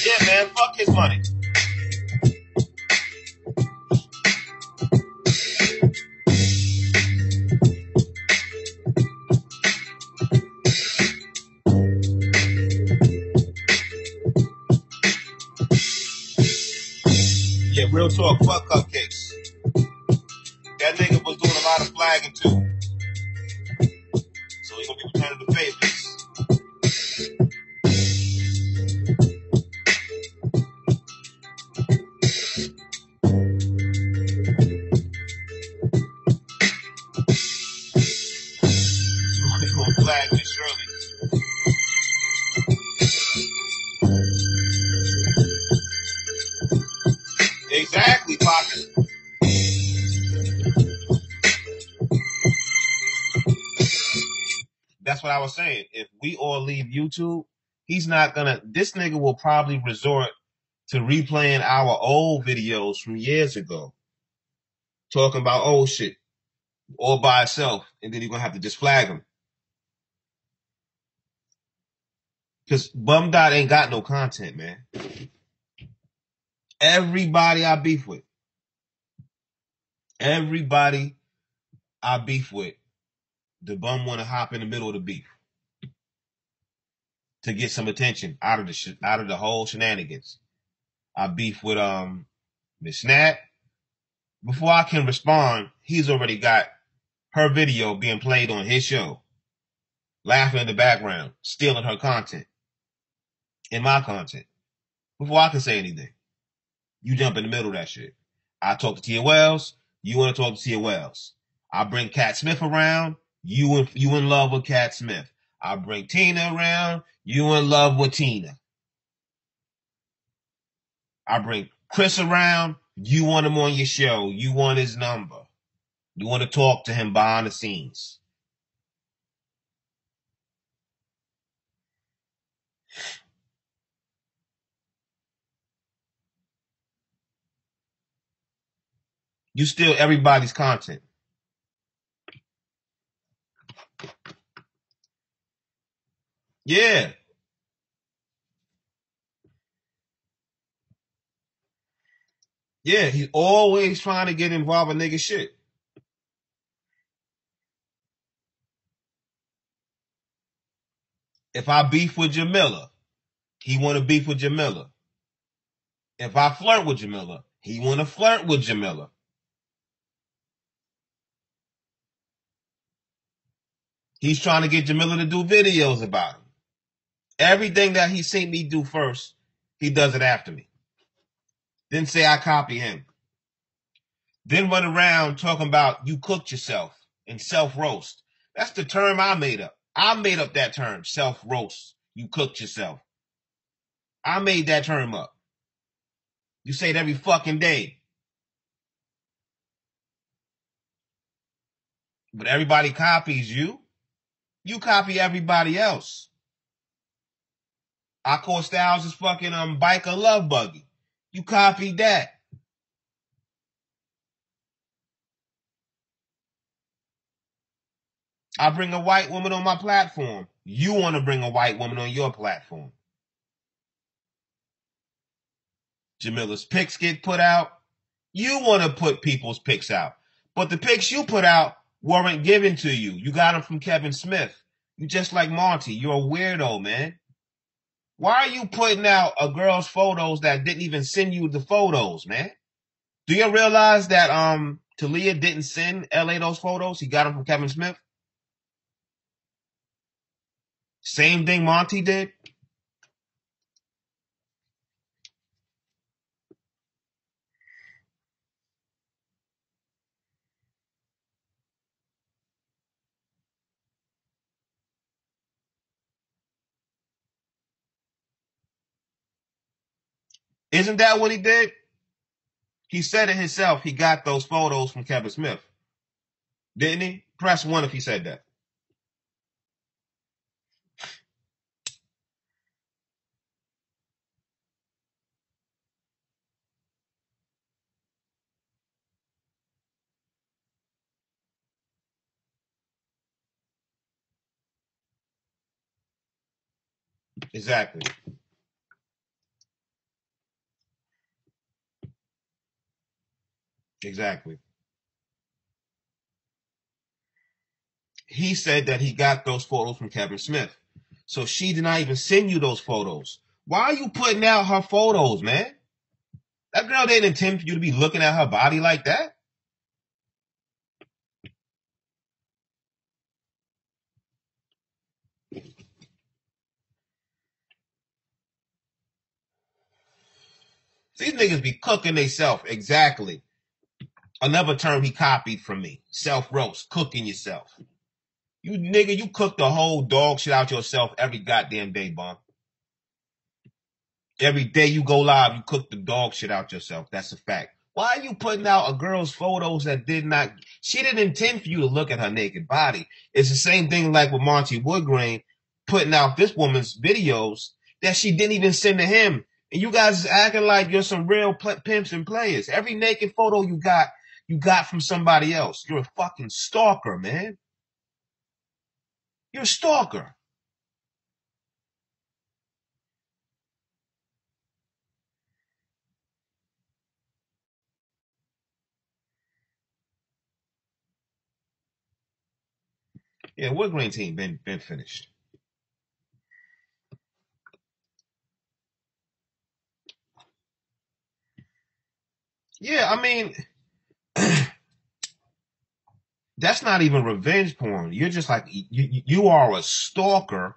Yeah, man, fuck his money. Yeah, real talk, fuck cupcakes. That nigga was doing a lot of flagging too. So he gonna be returning the favors. He's gonna flag me, surely. Exactly, Pocket. That's what I was saying. If we all leave YouTube, he's not gonna, this nigga will probably resort to replaying our old videos from years ago. Talking about old shit. All by itself. And then you're gonna have to just flag him. Cause Bum Dot ain't got no content, man. Everybody I beef with. Everybody I beef with. The bum want to hop in the middle of the beef to get some attention out of the whole shenanigans. I beef with Miss Snap. Before I can respond, he's already got her video being played on his show, laughing in the background, stealing her content and my content. Before I can say anything, you jump in the middle of that shit. I talk to Tia Wells. You want to talk to Tia Wells. I bring Cat Smith around. You in love with Cat Smith. I bring Tina around. You in love with Tina. I bring Chris around. You want him on your show. You want his number. You want to talk to him behind the scenes. You steal everybody's content. Yeah. Yeah, he's always trying to get involved in nigga shit. If I beef with Jamila, he want to beef with Jamila. If I flirt with Jamila, he want to flirt with Jamila. He's trying to get Jamila to do videos about him. Everything that he seen me do first, he does it after me. Then say I copy him. Then run around talking about you cooked yourself and self-roast. That's the term I made up. I made up that term, self-roast. You cooked yourself. I made that term up. You say it every fucking day. But everybody copies you. You copy everybody else. I call Styles' fucking biker love buggy. You copied that. I bring a white woman on my platform. You want to bring a white woman on your platform. Jamila's pics get put out. You want to put people's pics out. But the pics you put out weren't given to you. You got them from Kevin Smith. You just like Monty. You're a weirdo, man. Why are you putting out a girl's photos that didn't even send you the photos, man? Do you realize that Talia didn't send LA those photos? He got them from Kevin Smith. Same thing Monty did. Isn't that what he did? He said it himself. He got those photos from Kevin Smith. Didn't he? Press 1 if he said that. Exactly. Exactly. He said that he got those photos from Kevin Smith. So she did not even send you those photos. Why are you putting out her photos, man? That girl didn't intend for you to be looking at her body like that. These niggas be cooking theyself. Exactly. Another term he copied from me. Self-roast. Cooking yourself. You nigga, you cook the whole dog shit out yourself every goddamn day, bum. Every day you go live, you cook the dog shit out yourself. That's a fact. Why are you putting out a girl's photos that she didn't intend for you to look at her naked body. It's the same thing like with Monty Woodgrain putting out this woman's videos that she didn't even send to him. And you guys is acting like you're some real pimps and players. Every naked photo you got from somebody else. You're a fucking stalker, man. You're a stalker. Yeah, Woodgrain team been finished. Yeah, I mean, that's not even revenge porn. You're just like, you are a stalker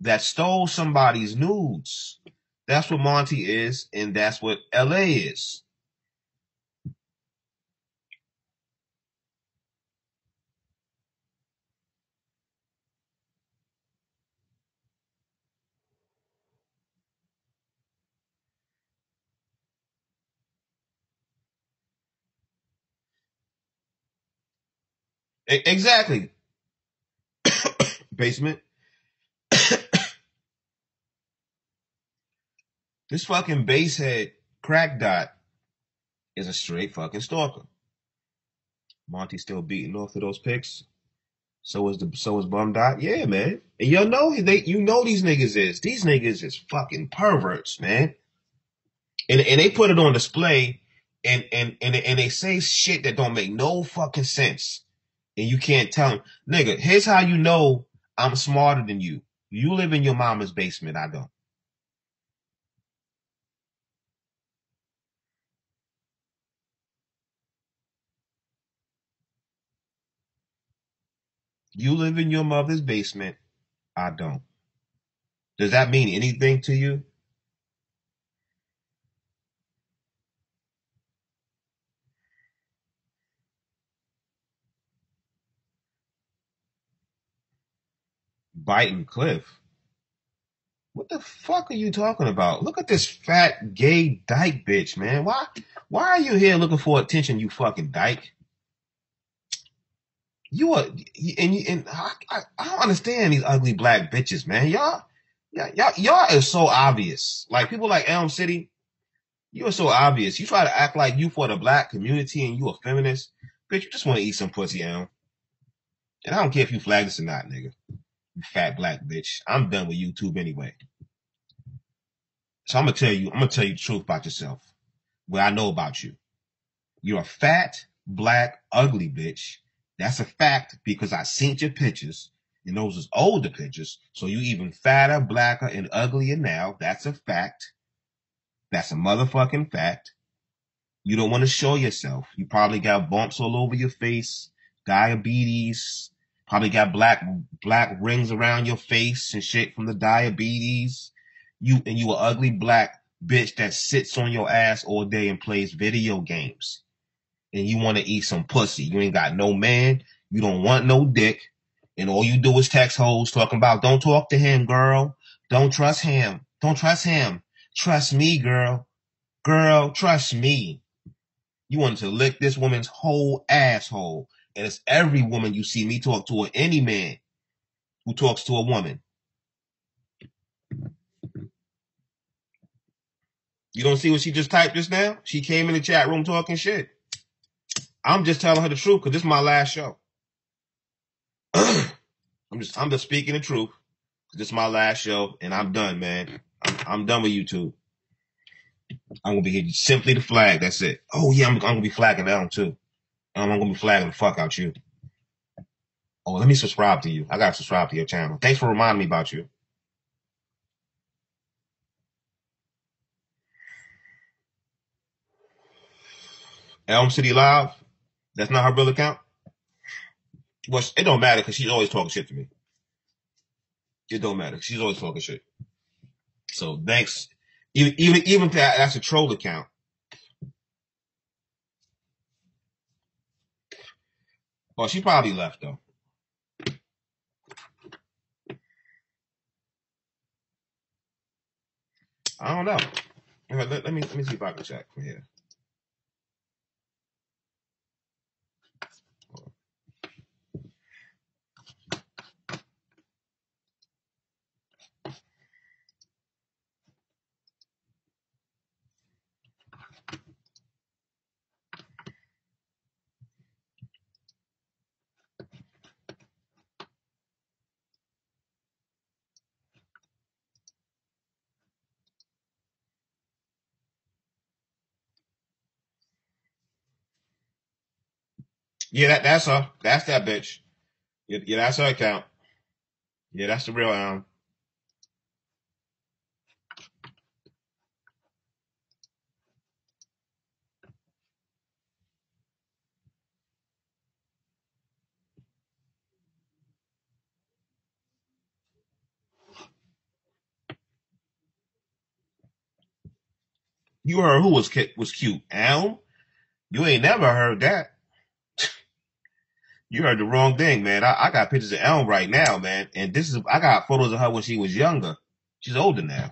that stole somebody's nudes. That's what Monty is, and that's what LA is. Exactly. Basement. This fucking basehead crack dot is a straight fucking stalker. Monty still beating off of those pics. So is Bum Dot. Yeah, man. And you know these niggas is fucking perverts, man. And they put it on display and they say shit that don't make no fucking sense. And you can't tell them, nigga, here's how you know I'm smarter than you. You live in your mama's basement, I don't. You live in your mother's basement, I don't. Does that mean anything to you? Biting Cliff. What the fuck are you talking about? Look at this fat gay dyke bitch, man. Why are you here looking for attention, you fucking dyke? You are, and I don't understand these ugly black bitches, man. Y'all is so obvious. Like people like Elm City, you are so obvious. You try to act like you for the black community and you a feminist, bitch. You just want to eat some pussy, Elm. And I don't care if you flag this or not, nigga. You fat black bitch. I'm done with YouTube anyway. So I'm gonna tell you the truth about yourself. What I know about you. You're a fat, black, ugly bitch. That's a fact because I seen your pictures. And those is older pictures. So you even fatter, blacker, and uglier now. That's a fact. That's a motherfucking fact. You don't want to show yourself. You probably got bumps all over your face, diabetes, probably got black rings around your face and shit from the diabetes. You an ugly black bitch that sits on your ass all day and plays video games. And you want to eat some pussy. You ain't got no man. You don't want no dick. And all you do is text hoes talking about, don't talk to him, girl. Don't trust him. Don't trust him. Trust me, girl. Girl, trust me. You want to lick this woman's whole asshole. And it's every woman you see me talk to, or any man who talks to a woman. You don't see what she just typed just now? She came in the chat room talking shit. I'm just telling her the truth because this is my last show. I'm just speaking the truth. This is my last show, and I'm done, man. I'm done with YouTube. I'm gonna be here simply to flag. That's it. Oh yeah, I'm gonna be flagging Elm too. I'm gonna be flagging the fuck out you. Oh, let me subscribe to you. I gotta subscribe to your channel. Thanks for reminding me about you. Elm City Live. That's not her real account. Well, it don't matter because she's always talking shit to me. It don't matter. She's always talking shit. So thanks. Even if that's a troll account. Well, she probably left though. I don't know. Let me see if I can check from here. Yeah, that's her. That's that bitch. Yeah, that's her account. Yeah, that's the real Elm. You heard who was cute? Elm? You ain't never heard that. You heard the wrong thing, man. I got pictures of Elm right now, man. And I got photos of her when she was younger. She's older now.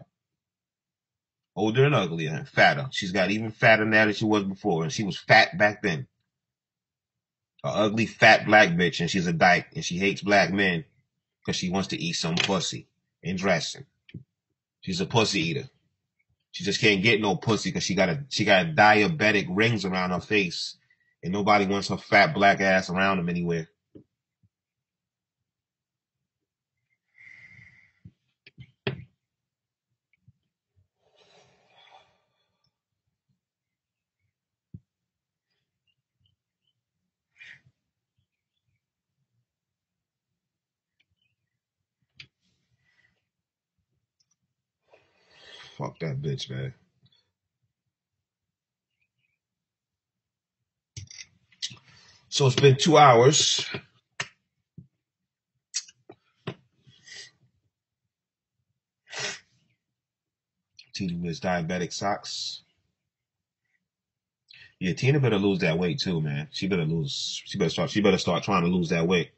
Older and uglier and fatter. She's got even fatter now than she was before. And she was fat back then. ugly fat black bitch, and she's a dyke, and she hates black men because she wants to eat some pussy and dressing. She's a pussy eater. She just can't get no pussy because she got diabetic rings around her face, and nobody wants her fat black ass around them anywhere. Fuck that bitch, man. So it's been 2 hours. Tina wears diabetic socks. Yeah, Tina better lose that weight too, man. She better start trying to lose that weight.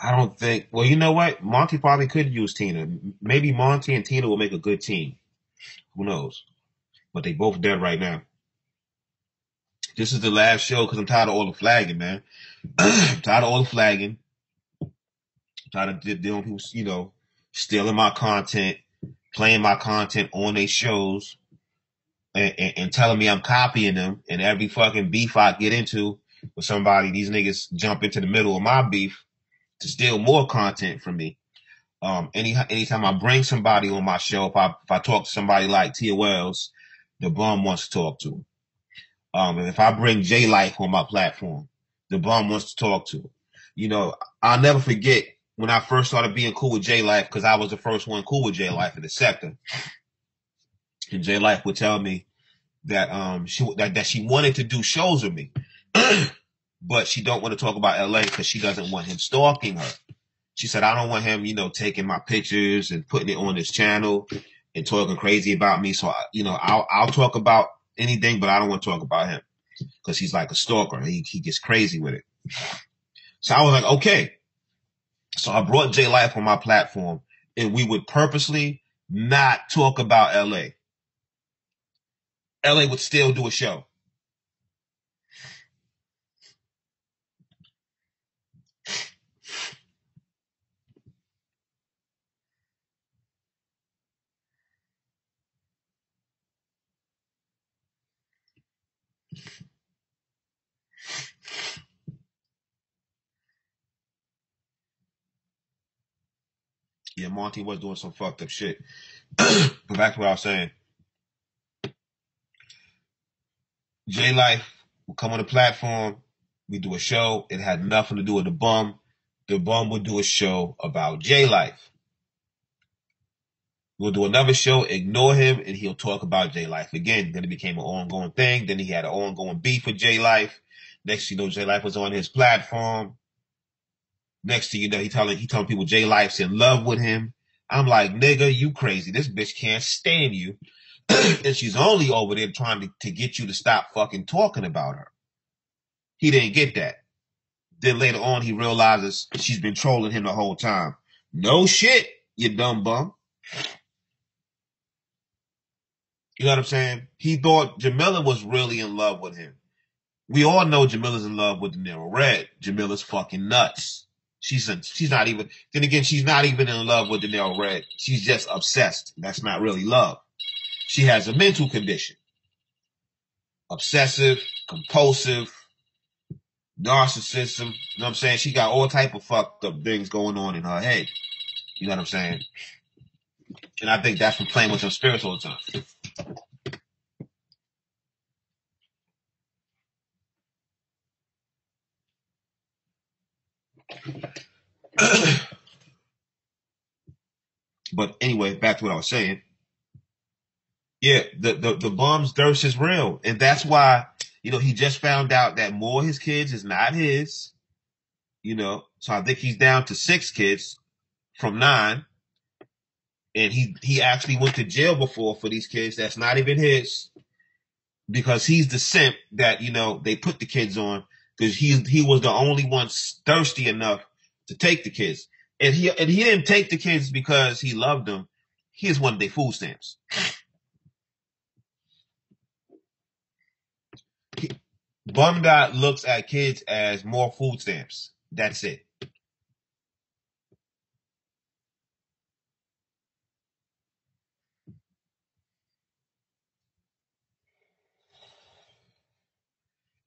I don't think. Well, you know what? Monty probably could use Tina. Maybe Monty and Tina will make a good team. Who knows? But they both dead right now. This is the last show because I'm tired of all the flagging, man. I'm tired of all the flagging. I'm tired of dealing with people, stealing my content, playing my content on their shows, and telling me I'm copying them. And every fucking beef I get into with somebody, these niggas jump into the middle of my beef to steal more content from me. Anytime I bring somebody on my show, if I talk to somebody like Tia Wells, the bum wants to talk to him. And if I bring J Life on my platform, the bum wants to talk to him. I'll never forget when I first started being cool with J Life because I was the first one cool with J Life in the sector. And J Life would tell me that she wanted to do shows with me, but she don't want to talk about LA because she doesn't want him stalking her. She said, I don't want him, taking my pictures and putting it on his channel and talking crazy about me. So, I'll talk about anything, but I don't want to talk about him because he's like a stalker. He gets crazy with it. So I was like, okay. So I brought J Life on my platform and we would purposely not talk about LA. LA would still do a show. Yeah, Monty was doing some fucked up shit. But back to what I was saying. J Life would come on the platform. We do a show. It had nothing to do with the bum. The bum would do a show about J Life. We'll do another show, ignore him, and he'll talk about J Life again. Then it became an ongoing thing. Then he had an ongoing beef with J Life. Next thing you know, J Life was on his platform. Next thing you know, he telling people J Life's in love with him. I'm like, nigga, you crazy. This bitch can't stand you. And she's only over there trying to get you to stop fucking talking about her. He didn't get that. Then later on, he realizes she's been trolling him the whole time. No shit, you dumb bum. You know what I'm saying? He thought Jamila was really in love with him. We all know Jamila's in love with De Niro Red. Jamila's fucking nuts. She's not even, then again, she's not even in love with De Niro Red. She's just obsessed. That's not really love. She has a mental condition. Obsessive, compulsive, narcissism. You know what I'm saying? She got all type of fucked up things going on in her head. You know what I'm saying? And I think that's from playing with them spirits all the time. But anyway, back to what I was saying. Yeah, the bum's thirst is real. And that's why, he just found out that more of his kids is not his. So I think he's down to 6 kids from 9. And he actually went to jail before for these kids that's not even his. Because he's the simp that, they put the kids on. Because he was the only one thirsty enough to take the kids. And he didn't take the kids because he loved them. He just wanted their food stamps. Bum Dot looks at kids as more food stamps. That's it.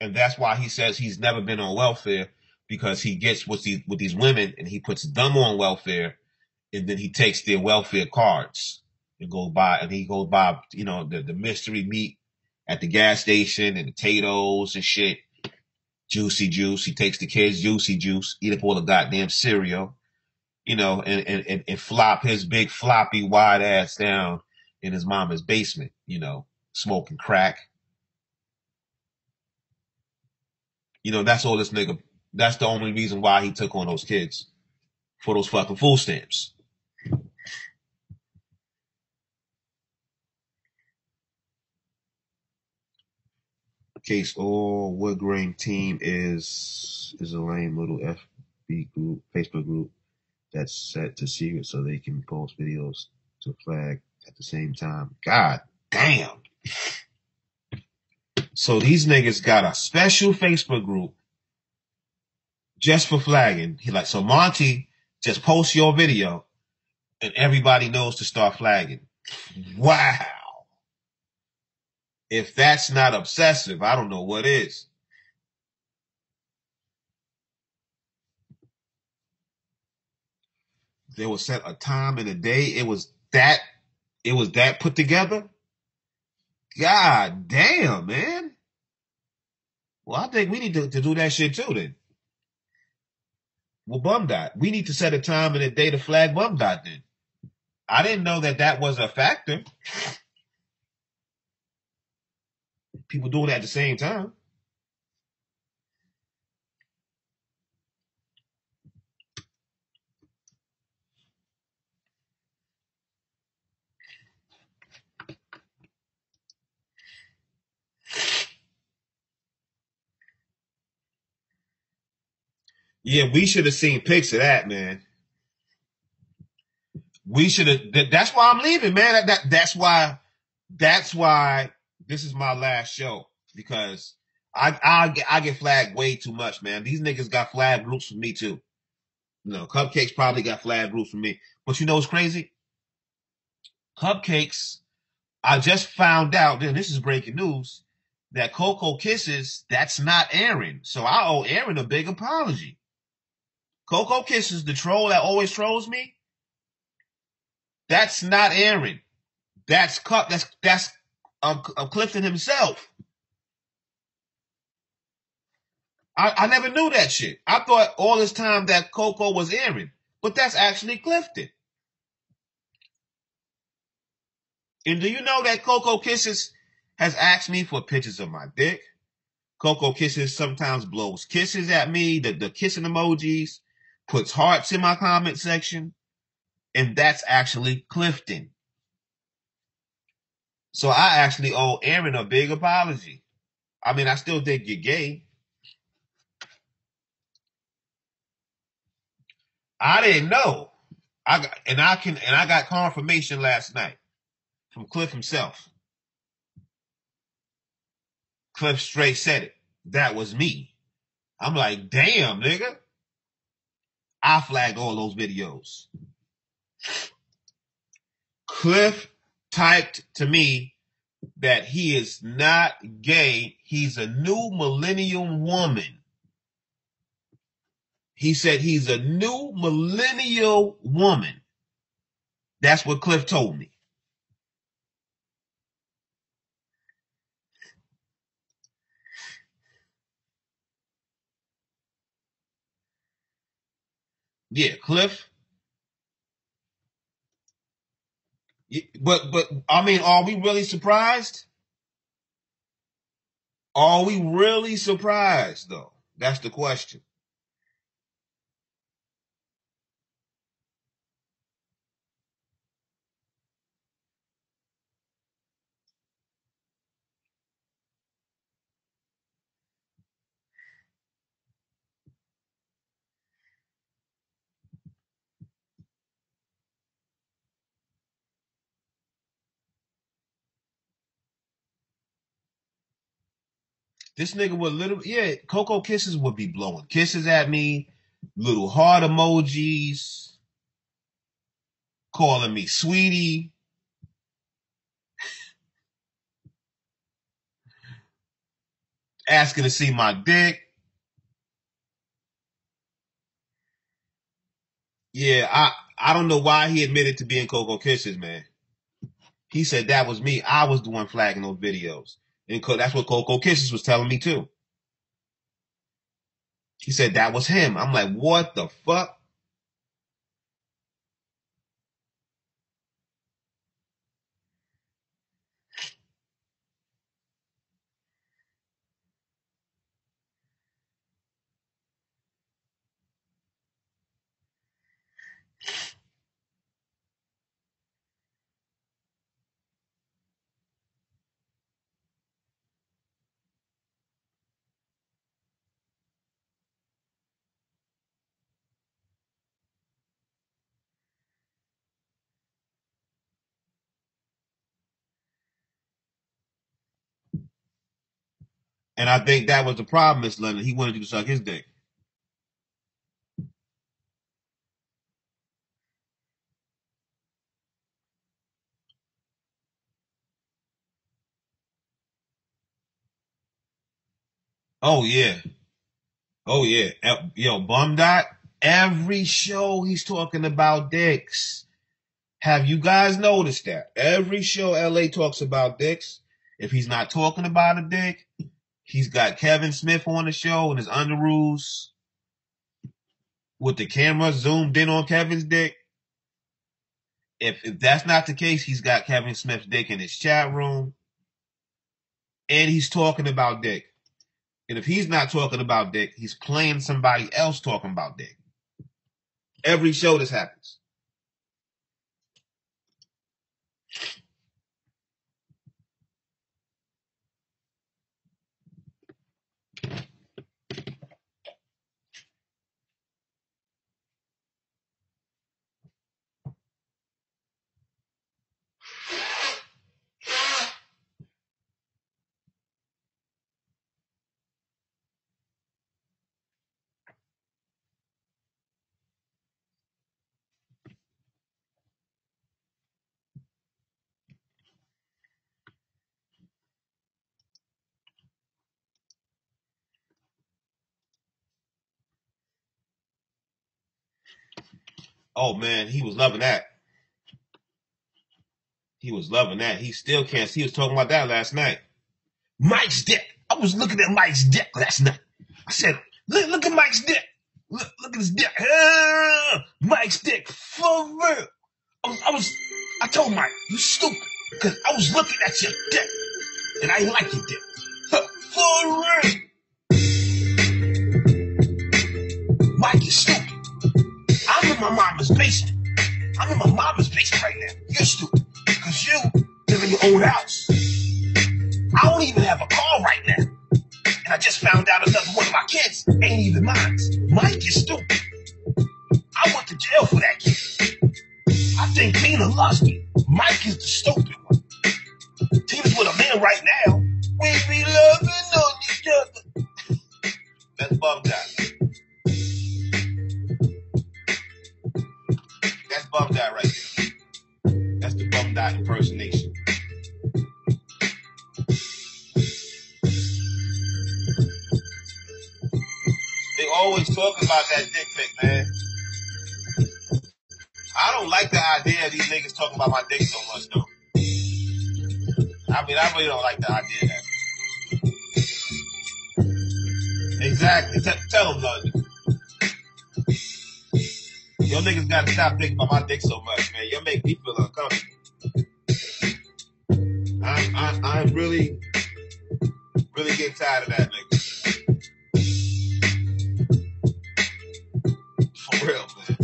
And that's why he says he's never been on welfare, because he gets with these women and he puts them on welfare, and then he takes their welfare cards and goes by the mystery meat at the gas station and potatoes and shit. Juicy juice. He takes the kids' juicy juice, eat up all the goddamn cereal, and flop his big floppy wide ass down in his mama's basement, smoking crack. That's all this nigga. That's the only reason why he took on those kids, for those fucking food stamps. Case all wood grain team is a lame little FB group, Facebook group that's set to secret so they can post videos to flag at the same time. God damn. So these niggas got a special Facebook group just for flagging. So Monty, just post your video and everybody knows to start flagging. Wow. If that's not obsessive, I don't know what is. They will set a time and a day. It was that put together. God damn, man. Well, I think we need to do that shit too then. Well, Bum Dot. We need to set a time and a day to flag Bum Dot then. I didn't know that was a factor. People doing it at the same time. Yeah, we should have seen pics of that, man. We should have. That's why I'm leaving, man. That's why this is my last show, because I get flagged way too much, man. These niggas got flag groups for me too. Cupcakes probably got flag groups for me. But you know what's crazy? Cupcakes, I just found out, and this is breaking news, that Coco Kisses, that's not Aaron. So I owe Aaron a big apology. Coco Kisses, the troll that always trolls me, that's not Aaron. That's Clifton himself. I never knew that shit. I thought all this time that Coco was Aaron, but that's actually Clifton. And do you know that Coco Kisses has asked me for pictures of my dick? Coco Kisses sometimes blows kisses at me, the kissing emojis, puts hearts in my comment section, and that's actually Clifton. So I actually owe Aaron a big apology. I mean, I still think you're gay. I didn't know. I got confirmation last night from Cliff himself. Cliff straight said it. That was me. I'm like, damn, nigga. I flagged all those videos. Cliff typed to me that he is not gay. He's a new millennium woman. He said he's a new millennial woman. That's what Cliff told me. Yeah, Cliff. But I mean, are we really surprised? Are we really surprised though? That's the question. This nigga would literally, Coco Kisses would be blowing kisses at me, little heart emojis, calling me sweetie. Asking to see my dick. Yeah, I don't know why he admitted to being Coco Kisses, man. He said that was me. I was the one flagging those videos. And that's what Coco Kisses was telling me too. He said that was him. I'm like, what the fuck? And I think that was the problem, Miss London. He wanted you to suck his dick. Oh, yeah. Oh, yeah. Yo, Bum Dot, every show he's talking about dicks. Have you guys noticed that? Every show LA talks about dicks. If he's not talking about a dick, he's got Kevin Smith on the show and his underoos with the camera zoomed in on Kevin's dick. If that's not the case, he's got Kevin Smith's dick in his chat room. And he's talking about dick. And if he's not talking about dick, he's playing somebody else talking about dick. Every show this happens. Oh, man, he was loving that. He was loving that. He still can't. He was talking about that last night. Mike's dick. I was looking at Mike's dick last night. I said, look at Mike's dick. Look at his dick. Mike's dick. For real. I told Mike, you stupid. Because I was looking at your dick. And I like your dick. For real. Mike is stupid. I'm in my mama's basement. I'm in my mama's basement right now. You're stupid. Because you live in your own house. I don't even have a car right now. And I just found out another one of my kids ain't even mine. Mike is stupid. I went to jail for that kid. I think Tina loves me. Mike is the stupid one. Tina's with a man right now. We be loving on each other. That's Bum Dot. That's Bum Dot right there. That's the Bum Dot impersonation. They always talk about that dick pic, man. I don't like the idea of these niggas talking about my dick so much, though. I mean, I really don't like the idea of that. Exactly. Tell them, London. Yo niggas gotta stop thinking about my dick so much, man. You make me feel uncomfortable. I'm really getting tired of that nigga. For real, man.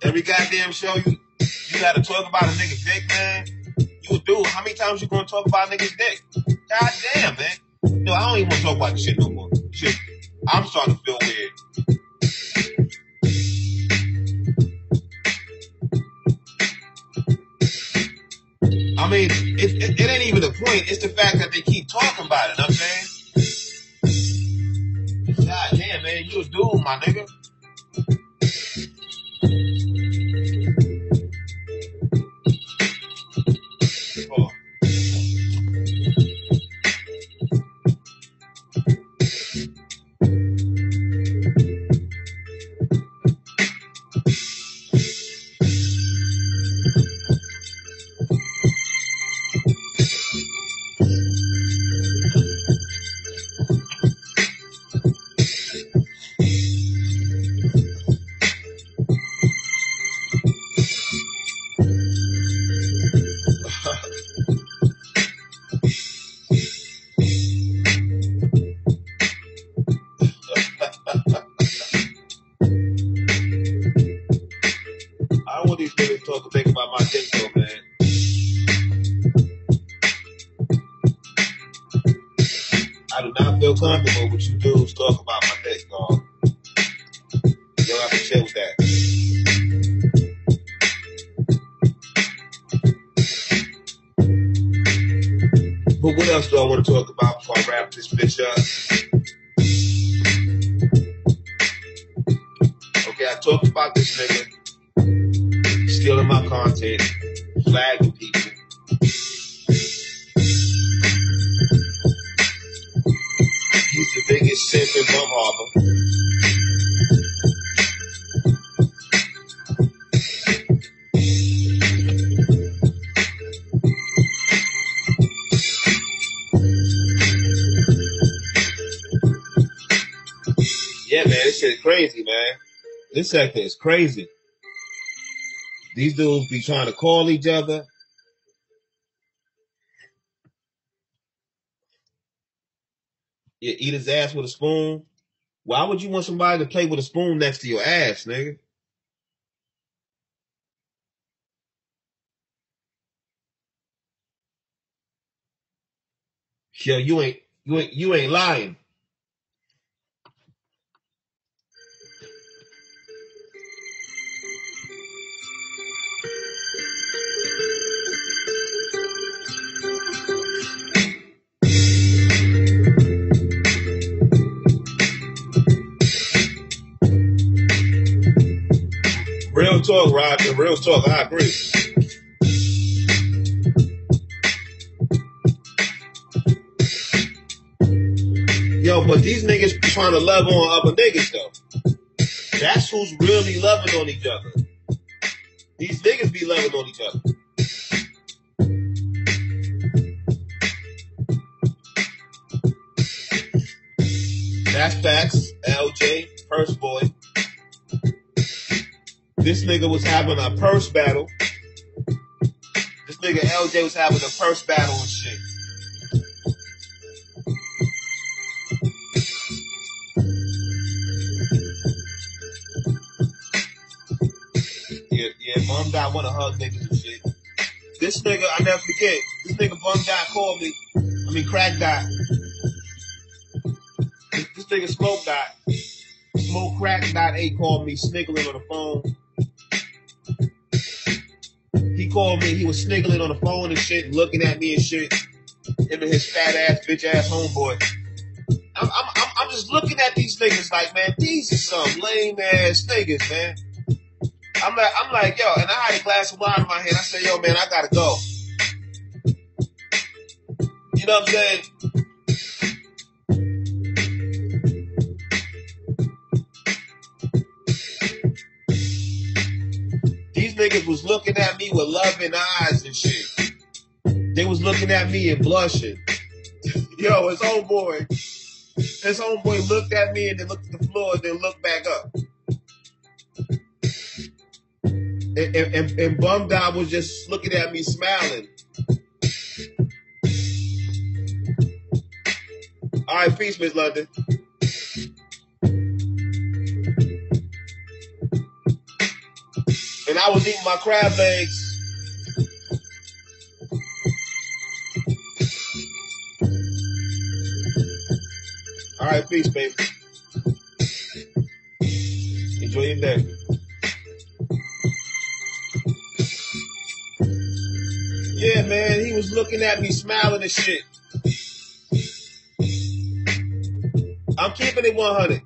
Every goddamn show you gotta talk about a nigga's dick, man. You a dude. How many times you gonna talk about a nigga's dick? God damn, man. No, I don't even want to talk about this shit no more. Shit, I'm starting to feel weird. I'm I mean, it ain't even the point. It's the fact that they keep talking about it. You know what I'm saying? God damn, man, you a dude, my nigga. Oh. I don't want these niggas talking think about my dick though, man. I do not feel comfortable with you dudes talking about my dick, dog. You don't have to chill with that. But what else do I want to talk about before I wrap this bitch up? Okay, I talked about this nigga stealing my content, flagging people. He's the biggest simp in Bum Harbor. Yeah, man, this shit is crazy, man. This sector is crazy. These dudes be trying to call each other. You eat his ass with a spoon. Why would you want somebody to play with a spoon next to your ass, nigga? Yo, you ain't lying. Real talk, Roger. Real talk. I agree. Yo, but these niggas be trying to love on other niggas, though. That's who's really loving on each other. These niggas be loving on each other. That's facts. LJ, purse boy. This nigga was having a purse battle. This nigga LJ was having a purse battle and shit. Yeah, Bum Dot wanna hug niggas and shit. This nigga, I never forget, this nigga Bum Dot called me. I mean, Crack Dot. This nigga Smoke Dot. Smoke Crack Dot 8 called me sniggling on the phone. He called me, he was sniggling on the phone and shit, looking at me and shit. Him and his fat ass, bitch ass homeboy. I'm just looking at these niggas like, man, these are some lame ass niggas, man. I'm like, yo, and I had a glass of wine in my hand. I said, yo, man, I gotta go. You know what I'm saying? These niggas was looking at me with loving eyes and shit. They was looking at me and blushing. Yo, his homeboy looked at me and then looked at the floor and then looked back up. And Bum Dot was just looking at me smiling. All right, peace, Miss London. And I was eating my crab legs. All right, peace, baby. Enjoy your day. Yeah, man, he was looking at me, smiling and shit. I'm keeping it 100.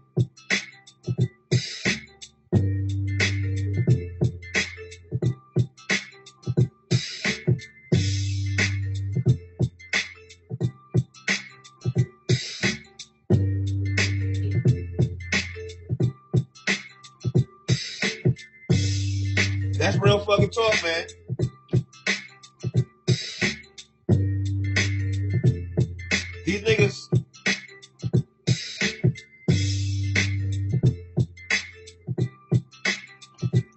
That's real fucking talk, man. These niggas.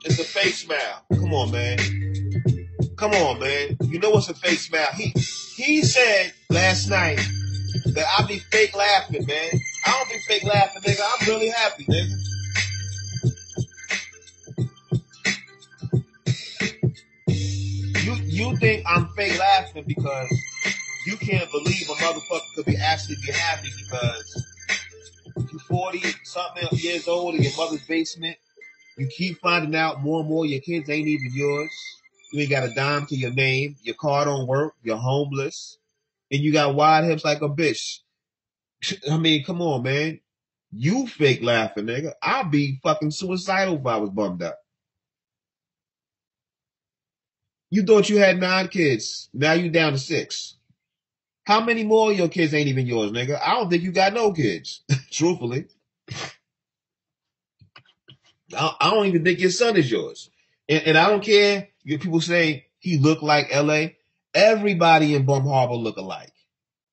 It's a fake smile. Come on, man. Come on, man. You know what's a fake smile? He said last night that I be fake laughing, man. I don't be fake laughing, nigga. I'm really happy, nigga. You think I'm fake laughing because you can't believe a motherfucker could be actually be happy because you 40-something years old in your mother's basement. You keep finding out more and more your kids ain't even yours. You ain't got a dime to your name. Your car don't work. You're homeless. And you got wide hips like a bitch. I mean, come on, man. You fake laughing, nigga. I'd be fucking suicidal if I was bummed out. You thought you had 9 kids. Now you down to 6. How many more of your kids ain't even yours, nigga? I don't think you got no kids. Truthfully. I don't even think your son is yours. And I don't care if people say he looked like L.A. Everybody in Bum Harbor look alike.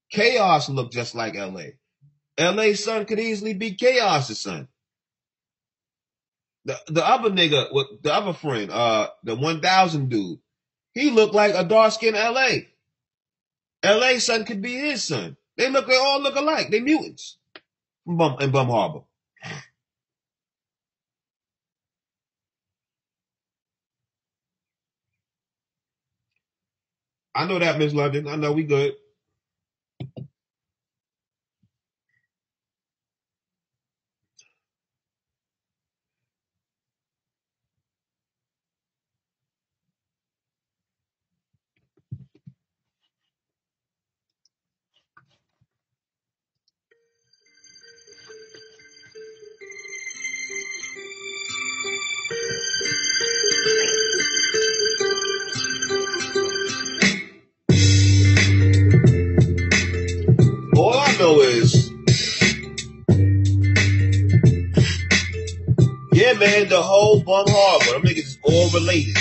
Chaos look just like L.A. L.A.'s son could easily be Chaos's son. The other nigga, the other friend, the 1000 dude, he looked like a dark-skinned L.A. L.A.'s son could be his son. They all look alike. They mutants in Bum Harbor. I know that, Miss London. I know we good. All I know is, yeah, man, the whole Bum Harbor, them niggas is all related.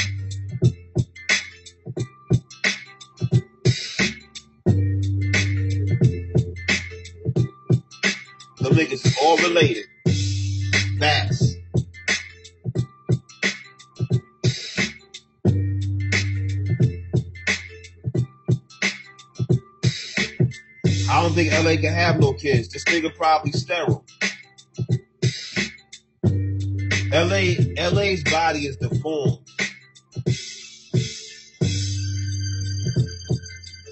Them niggas is all related. Facts. I don't think LA can have no kids. This nigga probably sterile. LA's body is deformed.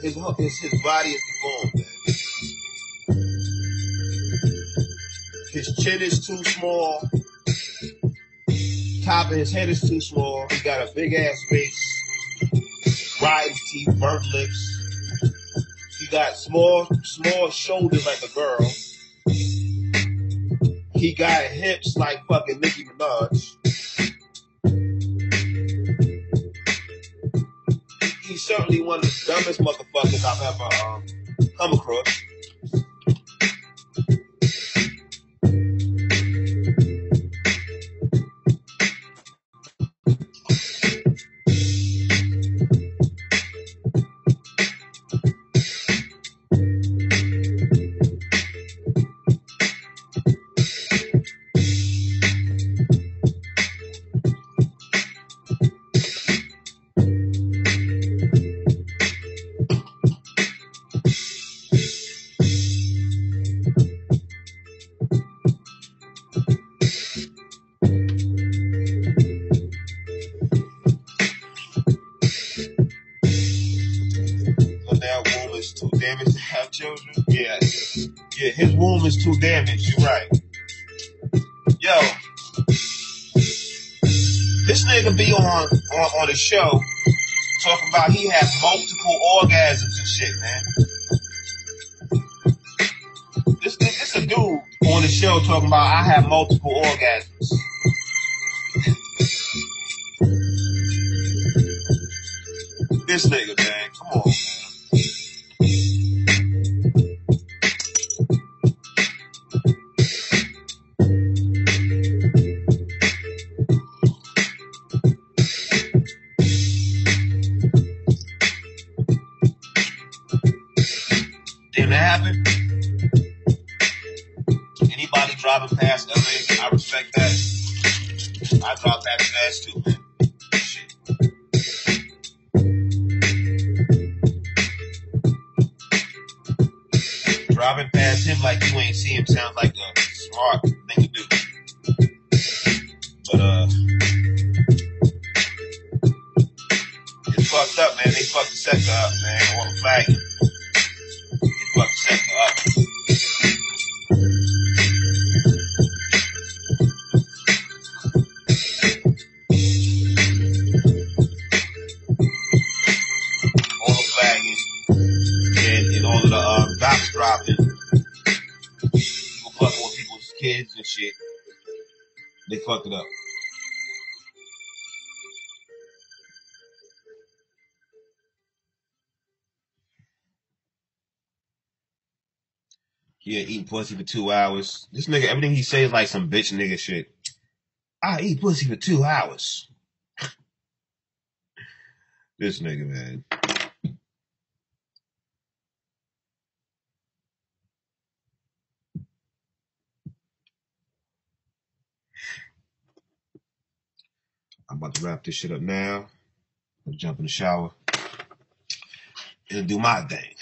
His body is deformed, man. His chin is too small. Top of his head is too small. He got a big ass face. Rotten teeth, burnt lips. He got small shoulders like a girl. He got hips like fucking Nicki Minaj. He's certainly one of the dumbest motherfuckers I've ever come across. Too damaged to have children? Yeah, his womb is too damaged, you're right. Yo, this nigga be on the show talking about he had multiple orgasms and shit, man. This a dude on the show talking about I have multiple orgasms. This nigga, man, come on, man. Damn, that happened. Anybody driving past LA, I respect that. I drive past fast too, man. Shit. Driving past him like you ain't see him sounds like a smart thing to do. But it's fucked up, man. They fucked the sector up, man. I want to flag it. They fucked the sector up. All the flagging and all of the docs dropping. People fucking with people's kids and shit. They fucked it up. Yeah, eating pussy for 2 hours. This nigga, everything he says is like some bitch nigga shit. I eat pussy for 2 hours. This nigga, man. I'm about to wrap this shit up now. I'll jump in the shower and do my thing.